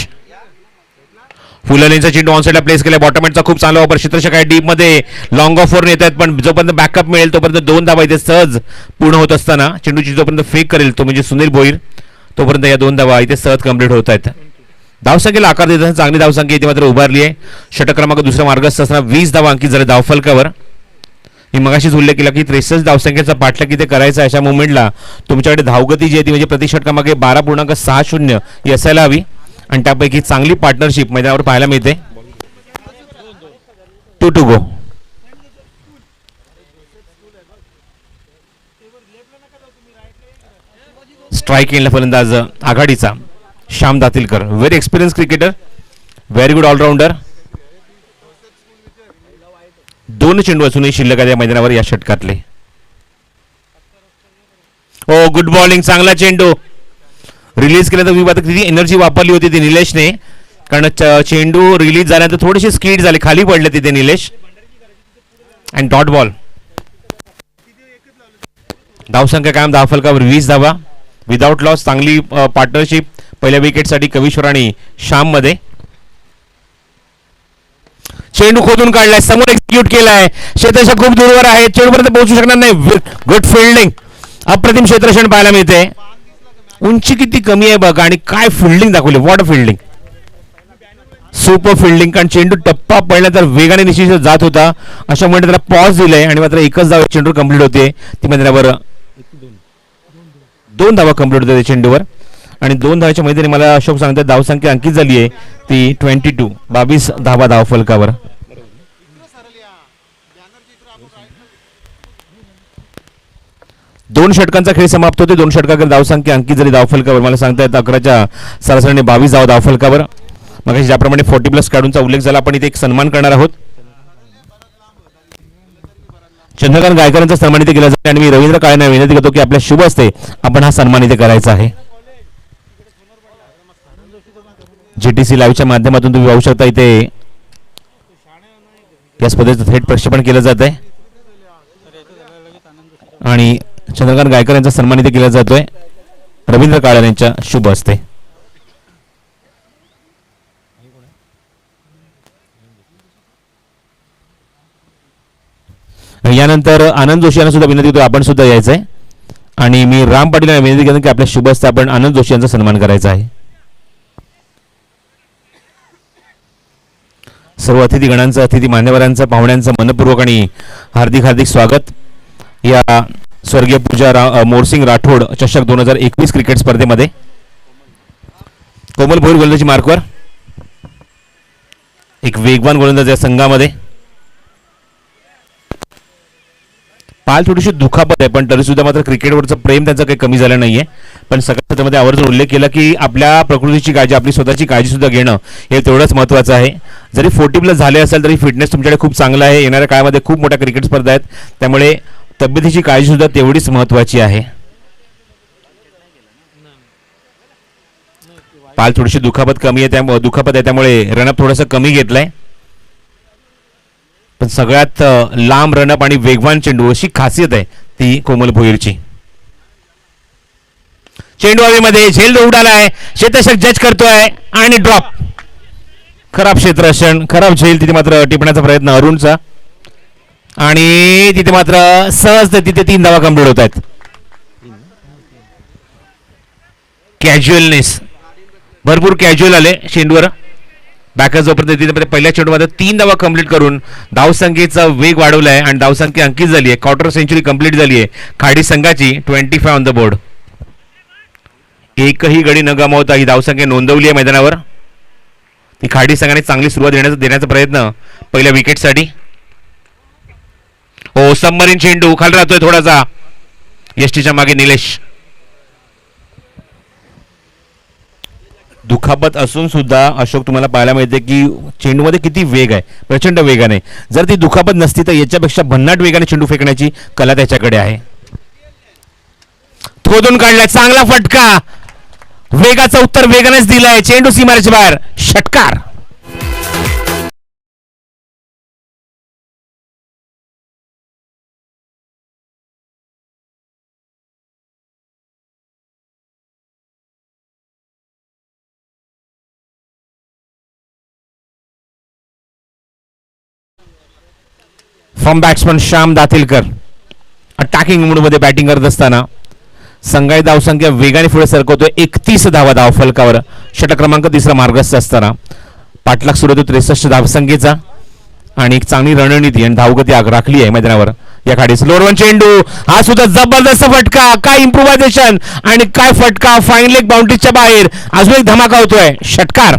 [SPEAKER 1] फुललेचा चेंडू ऑन साइडला प्लेस केला. बॉटमचा खूप चांगला वापर. क्षेत्ररक्षक आहे डीप मध्ये लॉंग ऑफ वर येत आहेत पण जोपर्यंत बॅकअप मिळेल तोपर्यंत 2 धावा इथे सहज पूर्ण होत असताना चेंडूची जोपर्यंत फेक करेल तो म्हणजे सुनील भोईर तोपर्यंत या 2 धावा इथे सहज कंप्लीट होत आहेत. धावसंख्येला आकार देताना चांगली धावसंख्या इथे मात्र उभारली आहे. षटक क्रमांक दुसरा मार्गस्थ असताना 20 धावा अंकित झाले धावफलकावर. मी मगाशीच उल्लेख केला की 63 धावसंख्येचा पाठलाग इथे करायचा. अशा मुवमेंटला तुमच्याकडे धावगती जी आहे ती म्हणजे प्रति षटकामागे 12.60 ही असायला हवी आणि त्यापैकी चांगली पार्टनरशिप मैदानावर पाहायला मिळते. 2 to go. स्ट्राईक एंडला फलंदाज आघाडीचा Shyam Datilkar. Very experience cricketer, very good allrounder. 2 चेंडू असूनही शिल्लक आहे या मैदानावर या षटकातले. ओ गुड बॉलिंग, चांगला चेंडू रिलीज केला. तर विभागात किती एनर्जी वापरली होती ती निलेशने, कारण चेंडू रिलीज झाल्यानंतर थोडेसे स्कीड झाले, खाली पडले तिथे निलेश आणि डॉट बॉल. धावसंख्या कायम धावफलकावर 20 धावा विदाउट लॉस. चांगली पार्टनरशिप पहिल्या विकेटसाठी कविश्वर आणि श्याम मध्ये. चेंडू खोदून काढलाय, समोर एक्झिक्यूट केलाय. क्षेत्ररक्षक खूप दूरवर आहे, चेंडूपर्यंत पोहोचू शकणार नाही. गुड फिल्डिंग, अप्रतिम क्षेत्ररक्षण पाहायला मिळते. उंची किती कमी आहे बघा आणि काय फिल्डिंग दाखवली. What fielding, super fielding. कारण चेंडू टप्पा पडला तर वेगाने निश्चित जात होता. अशा मुळे त्याला पॉज दिलाय आणि मात्र एकच धाव चेंडू कंप्लीट होते. ती मैदानावर 2 धावा कंप्लीट होते चेंडूवर आणि 2 धावाच्या मैदानी मला अशोक सांगतात धावसंख्या अंकित झाली आहे ती 22 धावा धावफलकावर. दोन षटकांचा खेळ समाप्त होते. 2 षटकाकडे धावसंख्या अंकित झाली धावफलकावर. मला सांगतायत 11च्या सरासरीने 22 धावा धावफलकावर. मग ज्याप्रमाणे 40+ खेळाडूंचा उल्लेख झाला आपण इथे एक सन्मान करणार आहोत. चंद्रकांत गायकरांचा सन्मान इथे केला जातो आणि मी रवींद्र काळेंना विनंती करतो की आपल्या शुभ हस्ते आपण हा सन्मान इथे करायचा आहे. जीटीसी लाईव्हच्या माध्यमातून तुम्ही पाहू शकता इथे या स्पर्धेचं थेट प्रक्षेपण केलं जात आहे आणि चंद्रकांत गायकर यांचा सन्मान इथे केला जातोय रवींद्र काळे यांच्या शुभ हस्ते. यानंतर आनंद जोशी यांना सुद्धा विनंती करतो आपण सुद्धा यायचंय आणि मी राम पाटील यांना विनंती करतो की आपल्या शुभ हस्ते आपण आनंद जोशी यांचा सन्मान करायचा आहे. सर्व अतिथीगणांचं, अतिथी मान्यवरांचं, पाहुण्यांचं मनपूर्वक आणि हार्दिक हार्दिक स्वागत या स्वर्गीय पूजा मोरसिंग राठोड चषक 2021 क्रिकेट स्पर्धेमध्ये. कोमल भोईर गोलंदाजी मार्कवर, एक वेगवान गोलंदाज या संघामध्ये. पाल थोडीशी दुखापत आहे पण तरी सुद्धा मात्र क्रिकेटवरचं प्रेम त्यांचं काही कमी झालं नाहीये. पण सगळ्या त्यामध्ये आवर्जून उल्लेख केला की आपल्या प्रकृतीची काळजी, आपली स्वतःची काळजी सुद्धा घेणं हे तेवढंच महत्त्वाचं आहे. जरी 40+ झाले असेल तरी फिटनेस तुमच्याकडे खूप चांगला आहे. येणाऱ्या काळामध्ये खूप मोठ्या क्रिकेट स्पर्धा आहेत त्यामुळे तब्येतीची काळजी सुद्धा तेवढीच महत्त्वाची आहे. पाल थोडीशी दुखापत आहे त्यामुळे रनअप थोडंसं कमी घेतलंय. पण सगळ्यात लांब रनअप आणि वेगवान चेंडू अशी खासियत आहे ती कोमल भोईरची. चेंडू हवेमध्ये झेल उडालाय, क्षेत्ररक्षक जज करतोय आणि ड्रॉप. खराब क्षेत्ररक्षण, खराब झेल. तिथे मात्र टिपण्याचा प्रयत्न अरुणचा आणि तिथे मात्र सहज तिथे 3 धावा कंप्लीट होत आहेत. कॅज्युअलनेस, भरपूर कॅज्युअल आले चेंडूवर. बॅकर जोपर्यंत तिथे पहिल्या चेंडूमध्ये 3 धावा कंप्लीट करून धावसंख्येचा वेग वाढवलाय आणि धावसंख्या अंकित झाली आहे. क्वार्टर सेंचुरी कंप्लीट झाली आहे खाडी संघाची. 25 ऑन द बोर्ड. एकही गडी न गमावता ही धावसंख्या नोंदवली आहे मैदानावर. ती खाडी संघाने चांगली सुरुवात देण्याचा प्रयत्न पहिल्या विकेटसाठी. हो, सबमरीन चेंडू खाली राहतोय थोडासा. यष्टीच्या मागे निलेश. दुखापत असून सुद्धा अशोक तुम्हाला पाहायला मिळते की चेंडूमध्ये किती वेग आहे, प्रचंड वेगाने. जर ती दुखापत नसती तर याच्यापेक्षा भन्नाट वेगाने चेंडू फेकण्याची कला त्याच्याकडे आहे. खोदून काढलाय, चांगला फटका. वेगाचं उत्तर वेगानेच दिलंय. चेंडू सीमारेच्या बाहेर. षटकार. फ्रॉम बॅट्समन श्याम दातीलकर अटॅकिंग मूडमध्ये बॅटिंग करत असताना संघाची धावसंख्या वेगाने पुढे सरकवतोय. 31 धावा धाव फलकावर. षटक क्रमांक 3 मार्गस्थ असताना पाठलाग सुरू होतो 63 धावसंख्येचा आणि एक चांगली रणनीती आणि धावगती राखली आहे मैदानावर या खाडीस. लोअर चेंडू, हा सुद्धा जबरदस्त फटका. काय इम्प्रोव्हायझेशन आणि काय फटका. फाईन लेग बाउंड्रीच्या बाहेर. अजून एक धमाका होतोय. षटकार.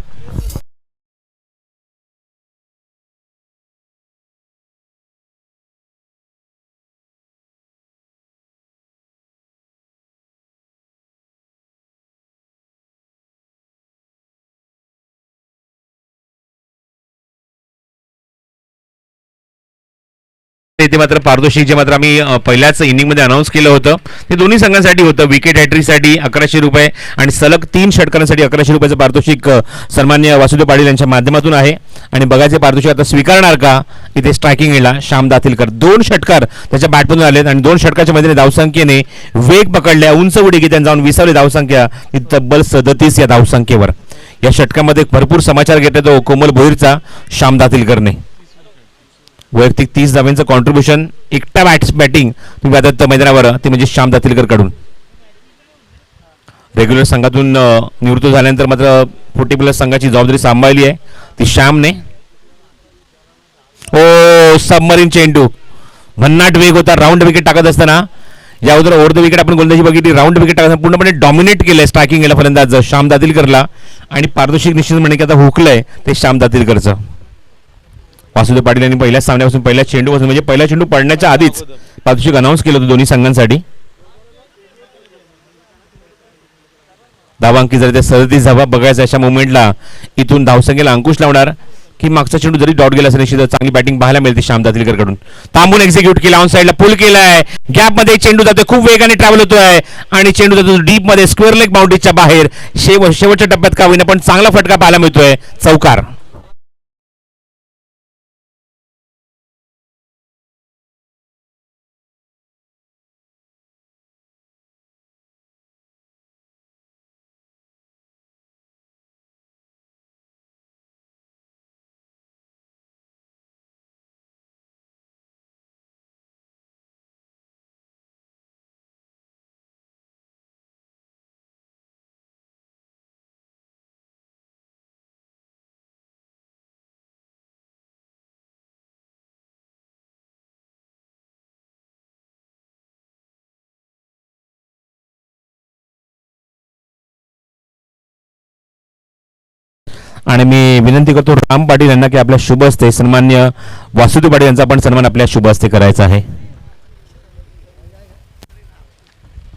[SPEAKER 1] ते मात्र पारितोषिक जे मात्र आम्ही पहिल्याच इनिंग मध्ये अनाऊन्स केलं होतं ते दोन्ही संघांसाठी होतं. विकेट हॅट्रिकसाठी 1100 रुपये आणि सलग 3 षटकांसाठी 1100 रुपयाचं पारितोषिक सन्मान्य वासुदेव पाटील यांच्या माध्यमातून आहे. आणि बघायचे पारितोषिक आता स्वीकारणार का. इथे स्ट्रायकिंग येला श्याम दातीलकर. 2 षटकार त्याच्या बॅटमधून आलेत आणि 2 षटकाच्या मध्ये धावसंख्येने वेग पकडल्या. उंच उडी घेत जाऊन विसावली धावसंख्या तब्बल 37 या धावसंख्येवर. या षटकामध्ये भरपूर समाचार घेतला तो कोमल भोईरचा श्याम दातीलकरने. वैयक्तिक 30 धावांचं कॉन्ट्रीब्युशन एकटा बॅटिंग तुम्ही आता मैदानावर ते म्हणजे श्याम दातीलकर कडून. रेग्युलर संघातून निवृत्त झाल्यानंतर मात्र 40+ संघाची जबाबदारी सांभाळली आहे ती श्यामने. ओ, सबमरीन चेंडू. भन्नाट वेग होता. राऊंड विकेट टाकत असताना या अगोदर ओव्हर द विकेट आपण गोलंदाजी बघितली. राऊंड विकेट टाकत पूर्णपणे डॉमिनेट केलंय स्ट्रायकिंग गेला फलंदाज श्याम दातीलकरला आणि पारितोषिक निश्चित म्हणे की आता हुकलंय ते श्याम दातीलकरचं. वासुदेव पाटील यांनी पहिल्याच सामन्यापासून पहिल्या चेंडूपासून म्हणजे पहिला चेंडू पडण्याच्या आधीच पारितोषिक अनाऊन्स केलं होतं दोन्ही संघांसाठी. धावांकी जर ते 37 धावा बघायचं अशा मोमेंटला इथून धावसंख्येला अंकुश लावणार की मागचा चेंडू जरी डॉट गेला असेल निश्चित चांगली बॅटिंग पाहायला मिळते श्याम दातीलकर कडून. तांबून एक्झिक्यूट केला. ऑन साईडला पुल केलाय. गॅप मध्ये चेंडू जातोय. खूप वेगाने ट्रॅव्हल होतोय आणि चेंडू जातो डीप मध्ये स्क्वेअर लेग बाउंड्रीच्या बाहेर. शेवटच्या टप्प्यात का होईना पण चांगला फटका पाहायला मिळतोय. चौकार. आणि मी विनंती करतो राम पाटील यांना की आपल्या शुभ हस्ते सन्मान्य वासुदेव पाटील यांचा पण सन्मान आपल्या शुभ हस्ते करायचा आहे.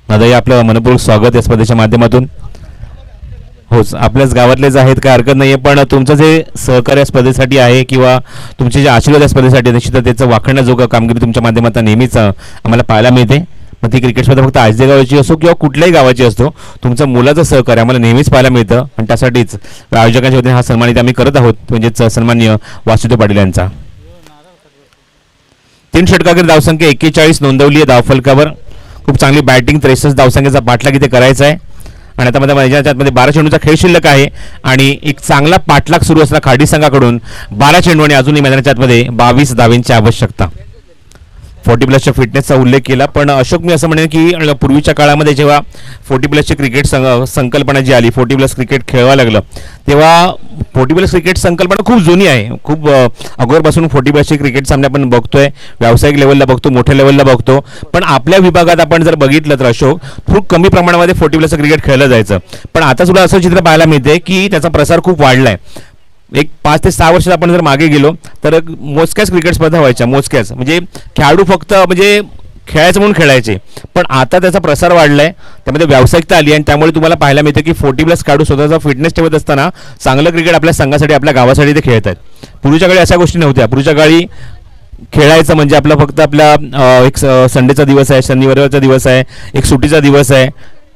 [SPEAKER 1] दादा आपलं मनपूर्वक स्वागत या स्पर्धेच्या माध्यमातून. होच आपल्याच गावातलेच आहेत काय हरकत नाहीये पण तुमचं जे सहकार्य स्पर्धेसाठी आहे किंवा तुमचे जे आशीर्वाद या स्पर्धेसाठी निश्चितच त्याचं वाखण्याजोगं कामगिरी तुमच्या माध्यमातून नेहमीच आम्हाला पाहायला मिळते. मग ती क्रिकेट स्पर्धा फक्त आजदे गावाची असो किंवा कुठल्याही गावाची असतो तुमचं मुलाचं सहकार्य आम्हाला नेहमीच पाहायला मिळतं आणि त्यासाठीच आयोजकांच्या वतीने हा सन्मानित आम्ही करत आहोत म्हणजेच सन्मान्य वासुदेव पाटील यांचा. 3 षटकांवर धावसंख्या 41 नोंदवली आहे धावफलकावर. खूप चांगली बॅटिंग 63 धावसंख्येचा पाठलाग इथे करायचा आहे आणि आता मैदानामध्ये 12 चेंडूचा खेळ शिल्लक आहे आणि एक चांगला पाठलाग सुरू असताना खाडी संघाकडून 12 चेंडू आणि अजूनही मैदानाच्या आतमध्ये 22 धावांची आवश्यकता. 40+ फिटनेसचा उल्लेख केला पण अशोक मी असं म्हणेन की पूर्वीच्या काळामध्ये जेव्हा 40+ क्रिकेट संकल्पना जी आली 40+ क्रिकेट खेळावं लागलं तेव्हा 40+ क्रिकेट संकल्पना खूप जुनी आहे. खूप अगोदरपासून 40+ क्रिकेट सामने आपण बघतोय. व्यावसायिक लेवलला बघतो, मोठ्या लेवलला बघतो पण आपल्या विभागात आपण जर बघितलं तर अशोक खूप कमी प्रमाणामध्ये 40+ क्रिकेट खेळलं जायचं. पण आता सुद्धा असं चित्र पाहायला मिळते की त्याचा प्रसार खूप वाढलाय. एक 5 ते 6 वर्षात आपण जर मागे गेलो तर मोजक्याच क्रिकेट स्पर्धा व्हायच्या, मोजक्याच. म्हणजे खेळाडू फक्त म्हणजे खेळायचं म्हणून खेळायचे. पण आता त्याचा प्रसार वाढलाय, त्यामध्ये व्यावसायिकता आली आणि त्यामुळे तुम्हाला पाहायला मिळतं की 40+ खेळाडू स्वतःचा फिटनेस ठेवत असताना चांगलं क्रिकेट आपल्या संघासाठी, आपल्या गावासाठी ते खेळत आहेत. पूर्वीच्या काळी अशा गोष्टी नव्हत्या. पूर्वीच्या काळी खेळायचं म्हणजे आपला फक्त आपला एक संडेचा दिवस आहे, शनिवारचा दिवस आहे, एक सुट्टीचा दिवस आहे,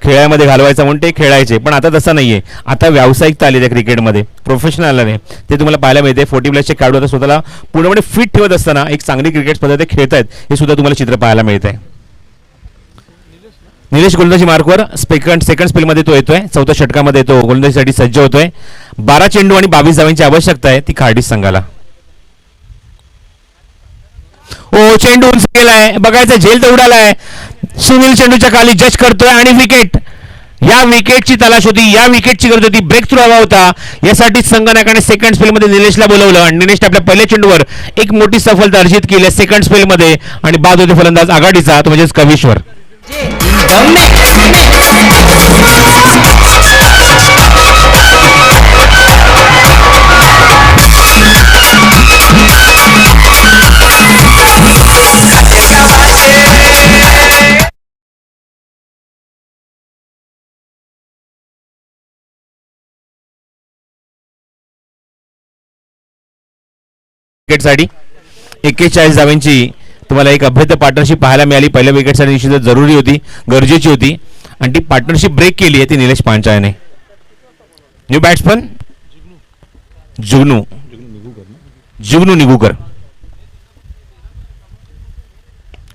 [SPEAKER 1] खेळामध्ये घालवायचा म्हणून ते खेळायचे. पण आता तसं नाही आहे. आता व्यावसायिकता आली त्या क्रिकेटमध्ये, प्रोफेशनल आले. ते तुम्हाला पाहायला मिळते. 40+ खेळाडू आता स्वतःला पूर्णपणे फिट ठेवत असताना एक चांगली क्रिकेट स्पर्धा ते खेळत आहेत, हे सुद्धा तुम्हाला चित्र पाहायला मिळत आहे. निलेश गोलंदाजी मार्कवर सेकंड स्पेलमध्ये तो येतोय. चौथ्या षटकामध्ये तो गोलंदाजीसाठी सज्ज होतोय. 12 चेंडू आणि 22 धावांची आवश्यकता आहे ती खार्डी संघाला. ओ, चेंडू उंच गेलाय, बघायचं झेल तर उडालाय. सुनील चेंडूच्या खाली जज करतोय आणि विकेट. या विकेटची तलाश होती, या विकेटची गरज होती, ब्रेक थ्रू हवा होता. यासाठी संघनायकाने सेकंड स्पेलमध्ये निलेशला बोलवलं आणि निलेशने आपल्या पहिल्या चेंडूवर एक मोठी सफलता अर्जित केली सेकंड स्पेलमध्ये आणि बाद होते फलंदाज आघाडीचा, तो म्हणजेच कविश्वर. विकेटसाठी 41 धावांची तुम्हाला एक अभेद्य पार्टनरशिप पाहायला मिळाली. पहिल्या विकेटसाठी निश्चितच जरुरी होती, गरजेची होती आणि ती पार्टनरशिप ब्रेक केली आहे ती निलेश पांचाळने. न्यू बॅट्समन जुगनू निगुकर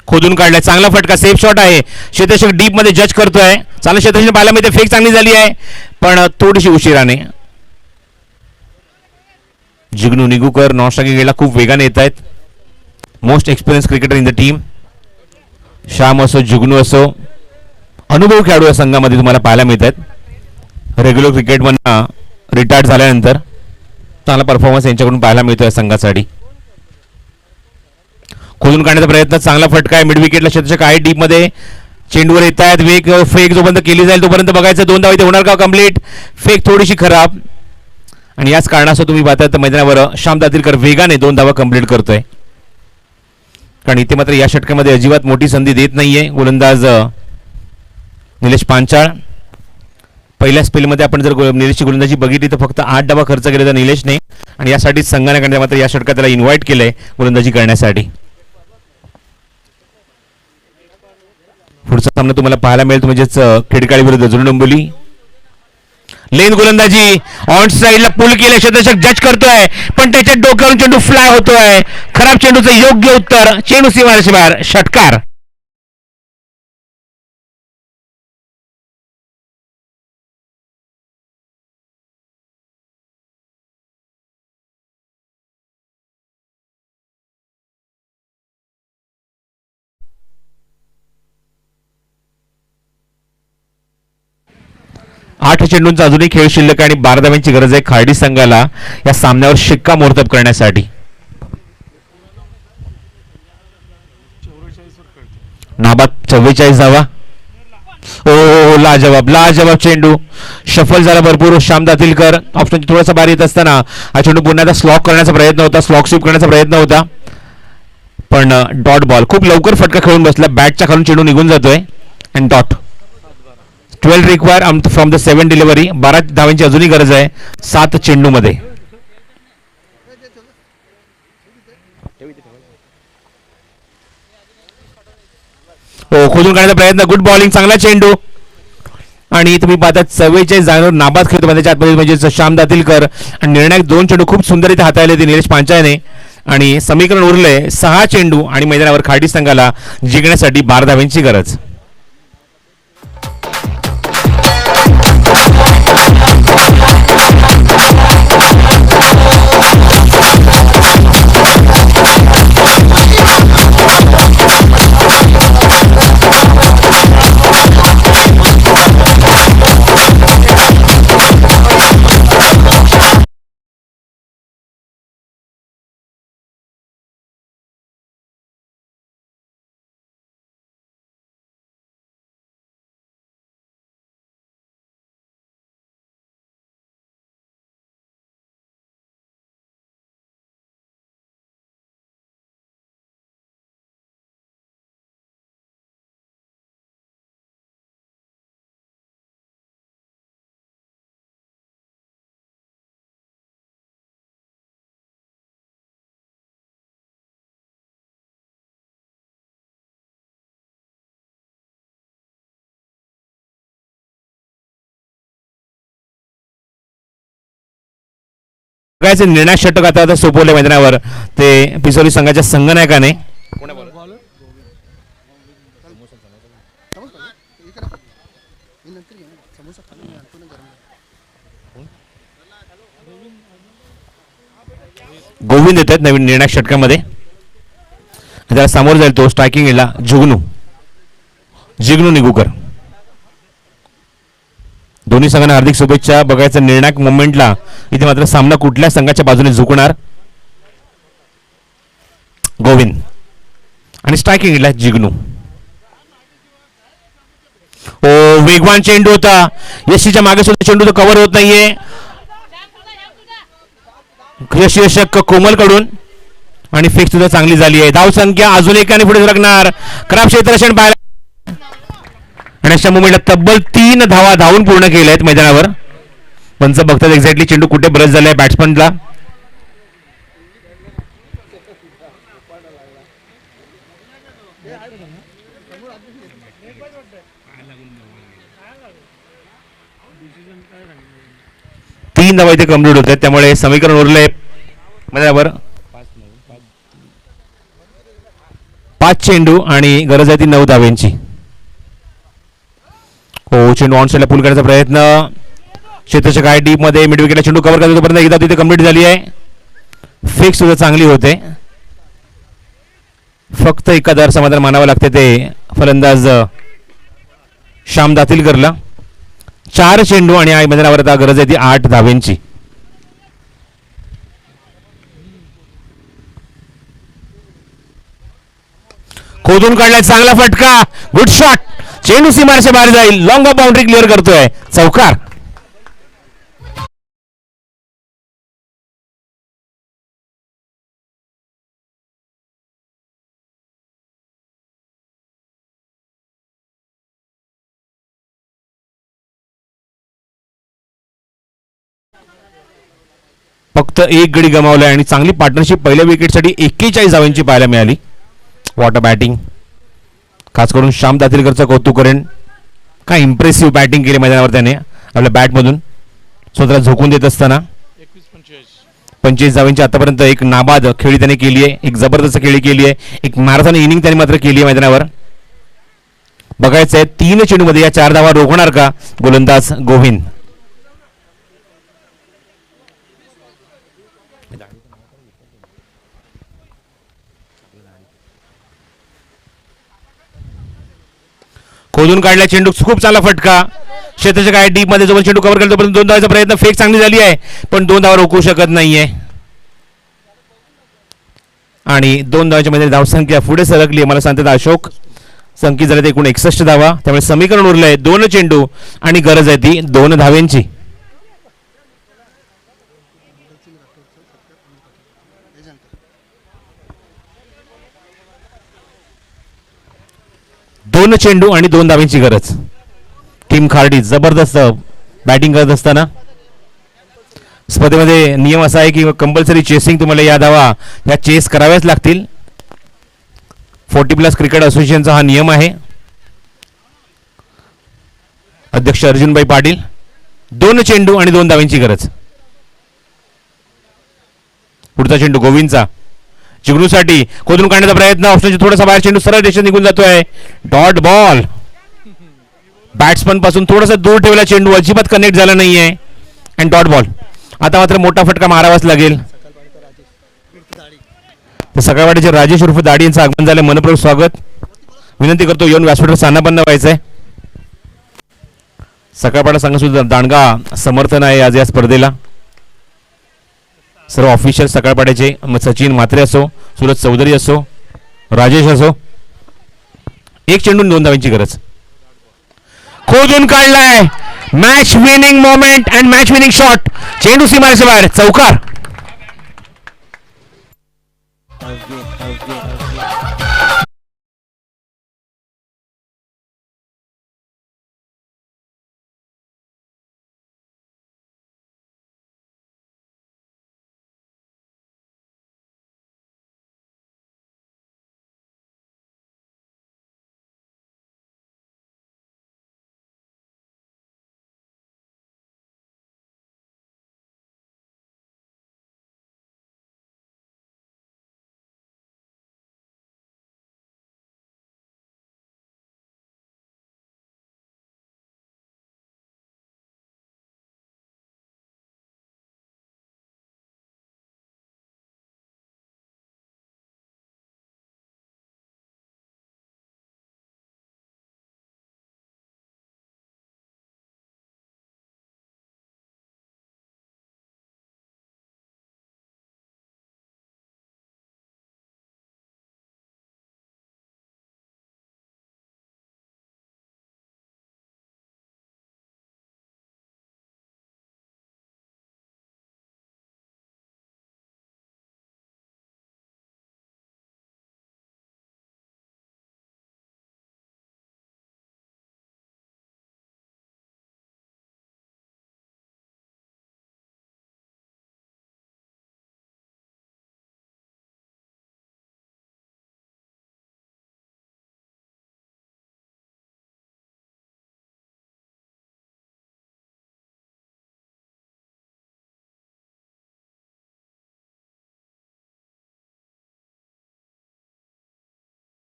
[SPEAKER 1] खोदून काढलाय, चांगला फटका, सेफ शॉट आहे. क्षेत्ररक्षक डीप मध्ये जज करतोय. चांगलं क्षेत्ररक्षण पाहायला मिळते, फेक चांगली झाली आहे पण थोडीशी उशिराने. जुगनू निगुकर नॉनस्ट्रायकिंग गेला, खूप वेगाने येत आहेत. Most experience cricketer in the team. Shyam असो, जुगनू असो, अनुभव खेळाडू या संघामध्ये तुम्हाला पाहायला मिळत आहेत. रेग्युलर क्रिकेटमधनं रिटायर्ड झाल्यानंतर चांगला परफॉर्मन्स यांच्याकडून पाहायला मिळतो या संघासाठी. खोदून काढण्याचा प्रयत्न, चांगला फटका आहे. मिड विकेटला क्षेत्ररक्षक आहे, डीप मध्ये चेंडूवर येत आहेत. वेग फेक जोपर्यंत केली जाईल तोपर्यंत बघायचं 2 धावा इथे होणार का कंप्लीट. फेक थोडीशी खराब आणि याच कारणास्तव तुम्ही पाहता तर मैदानावर श्याम दातीलकर वेगाने 2 धावा कंप्लीट करतोय. कारण इथे मात्र या षटकामध्ये अजिबात मोठी संधी देत नाहीये गोलंदाज निलेश पांचाळ. पहिल्या स्पेलमध्ये आपण जर निलेशची गोलंदाजी बघितली तर फक्त 8 धावा खर्च केले तर निलेशने आणि यासाठी संघाने मात्र या षटकात त्याला इन्व्हाइट केलंय गोलंदाजी करण्यासाठी. पुढचा सामना तुम्हाला पाहायला मिळेल म्हणजेच खेडकाळी विरुद्ध जुनडोंबिवली. लेन गोलंदाजी ऑन साइडला पुल केले, क्षेत्ररक्षक जज करतोय पण त्याच्या डोक्यावरून चेंडू फ्लाय होतोय. खराब चेंडूचं योग्य उत्तर, चेंडू सीमारेषे बाहेर, षटकार. आठ चेंडूंचा अजूनही खेळ शिल्लक आणि 12 धावांची गरज आहे खार्डी संघाला या सामन्यावर शिक्कामोर्तब करण्यासाठी. नाबाद 44 धावा. ओ, लाजवाब लाजवाब चेंडू, शफल झाला भरपूर. श्याम दातीलकर ऑप्शन थोडासा बाहेर येत असताना हा चेंडू पुन्हा स्लॉक करण्याचा प्रयत्न होता, स्लॉक स्वीप करण्याचा प्रयत्न होता पण डॉट बॉल. खूप लवकर फटका खेळून बसला, बॅटच्या खालून चेंडू निघून जातोय and dot. 12 require from the 7 delivery. 12 धावांची अजूनही गरज आहे 7 चेंडू मध्ये. खोदून काढण्याचा प्रयत्न, गुड बॉलिंग, चांगला चेंडू आणि तुम्ही पाहता 44 जागेवर नाबाद खेळतो त्याच्या आतमध्ये म्हणजे श्याम दातीलकर आणि निर्णायक 2 चेंडू खूप सुंदररीत्या हाताळले ते निलेश पांचाळने आणि समीकरण उरले 6 चेंडू आणि मैदानावर खार्डी संघाला जिंकण्यासाठी 12 धावांची गरज. बघायचं निर्णायक षटक आता सोपवले मैदानावर ते पिसोली संघाच्या संघनायकाने. गोविंद येतात नवीन निर्णायक षटकामध्ये. त्याला समोर जाईल तो स्ट्रायकिंग ला जिग्नू निगुकर. दोन्ही संघांना हार्दिक शुभेच्छा. बघायचं निर्णायक मोमेंटला इथे मात्र सामना कुठल्या संघाच्या बाजूने झुकणार. गोविंद आणि स्ट्रायकिंग ला जिग्नू. ओ वेगवान चेंडू होता. यशीच्या मागे सुद्धा चेंडू तो कव्हर होत नाहीये. यशक कोमल कडून आणि फिक्स सुद्धा चांगली झाली आहे. धाव संख्या अजून एकाने पुढे सरकणार. खराब क्षेत्ररक्षण पाहायला आणि अशा मुमेंटला तब्बल 3 धावा धावून पूर्ण केल्या आहेत मैदानावर. पंच बघतात एक्झॅक्टली चेंडू कुठे ब्रश झालाय बॅट्समनला. तीन धावा इथे कम्प्लीट होत आहेत त्यामुळे समीकरण उरले मैदानावर 5 चेंडू आणि गरज आहे ती 9 धाव्यांची. हो चेंडू ऑन साईडला पुल करण्याचा प्रयत्न. क्षेत्राच्या काय डीप मध्ये मिड विकेटला चेंडू कव्हर करतो तोपर्यंत एकदा तिथे कंप्लीट झाली आहे. फिक्स सुद्धा चांगली होते. फक्त एकादार समाधान मानावं लागते ते फलंदाज श्याम दातीलकरला. 4 चेंडू आणि मैदानावर आता गरज आहे ती 8 धाव्यांची. खोदून काढलाय चांगला फटका. Good shot. चेंडू सीमारेषे बाहेर जाईल. लॉंग ऑफ बाउंड्री क्लिअर करतोय. चौकार. फक्त एक गडी गमावलाय आणि चांगली पार्टनरशिप पहिल्या विकेटसाठी 41 धावांची पाहायला मिळाली. What a batting. खास करून श्याम दातीलकरचं कौतुक करेन. काय इम्प्रेसिव्ह बॅटिंग केली मैदानावर त्याने आपल्या बॅटमधून स्वतःला झोकून देत असताना. 25 धावांची आतापर्यंत एक नाबाद खेळी त्याने केली आहे. एक जबरदस्त खेळी केली आहे. एक मॅरेथॉन इनिंग त्याने मात्र केली आहे मैदानावर. बघायचं आहे 3 चेंडूमध्ये या 4 धावा रोखणार का गोलंदाज गोविंद. खोदून काढला चेंडू. खूप चांगला फटका. क्षेत्राच्या काय डीप मध्ये जो चेंडू कव्हर करतो पण 2 धावाचा प्रयत्न. फेक चांगली झाली आहे पण 2 धावा रोखू शकत नाहीये आणि 2 धावाच्या मध्ये धावसंख्या पुढे सरकली. मला सांगतात अशोक संख्या झाले एकूण 61 धावा. त्यामुळे समीकरण उरलंय 2 चेंडू आणि गरज आहे ती 2 धाव्यांची. दोन चेंडू आणि 2 धाव्यांची गरज. टीम खार्डी जबरदस्त बॅटिंग करत असताना. स्पर्धेमध्ये नियम असा आहे की कंपल्सरी चेसिंग तुम्हाला या धावा या चेस कराव्याच लागतील. 40+ क्रिकेट असोसिएशनचा हा नियम आहे. अध्यक्ष अर्जुनभाई पाटील. 2 चेंडू आणि 2 धाव्यांची गरज. पुढचा चेंडू गोविंदचा. जिग्नूसाठी खोदून काढण्याचा प्रयत्न. ऑप्शनची थोडासा बाहेर चेंडू सरळ रेषेत निघून जातोय. Dot ball. बॅट्समन पासून थोडासा दूर ठेवला चेंडू. अजिबात कनेक्ट झाला नाहीये आणि डॉट बॉल. आता मात्र मोठा फटका मारावाच लागेल. सकाळवाडीचे राजेश उर्फ दाडी यांचं आगमन झालं. मनपूर्वक स्वागत. विनंती करतो येऊन व्यासपीठावर स्थानापन्न व्हायचंय. सकाळपाडा संघ सुद्धा दांडगा समर्थन आहे आज या स्पर्धेला. सर्व ऑफिशियल सकाळपाड्याचे सचिन म्हात्रे असो, सुरज चौधरी असो, राजेश असो. 1 चेंडू 2 धावांची गरज. खोदून काढलाय. Match winning moment and match winning shot. चेंडू सीमारेषे बाहेर. चौकार.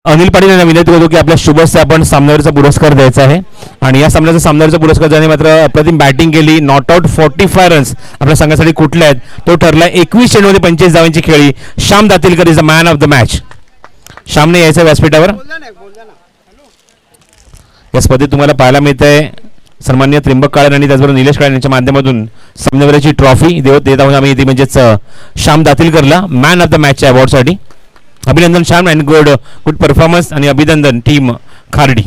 [SPEAKER 1] अनिल पाटील यांना विनंती करतो की आपल्या शुभस्य आपण सामन्यावरचा पुरस्कार द्यायचा आहे. आणि या सामन्याचा पुरस्कार ज्याने मात्र अप्रतिम बॅटिंग केली, नॉट आउट 45 रन्स आपल्या संघासाठी कुठले आहेत, तो ठरला 21 चेंडूमध्ये 45 धावांची खेळी. Shyam Datilkar is the man of the match. श्यामने यायचं व्यासपीठावर. या स्पर्धेत तुम्हाला पाहायला मिळत आहे सन्मान्य त्रिंबक काळन आणि त्याचबरोबर निलेश काळन यांच्या माध्यमातून सामन्यावरची ट्रॉफी देत आहोत आम्ही ती म्हणजेच श्याम दातीलकरला मॅन ऑफ द मॅचच्या अवॉर्डसाठी. अभिनंदन श्याम अँड गुड परफॉर्मन्स आणि अभिनंदन टीम खार्डी.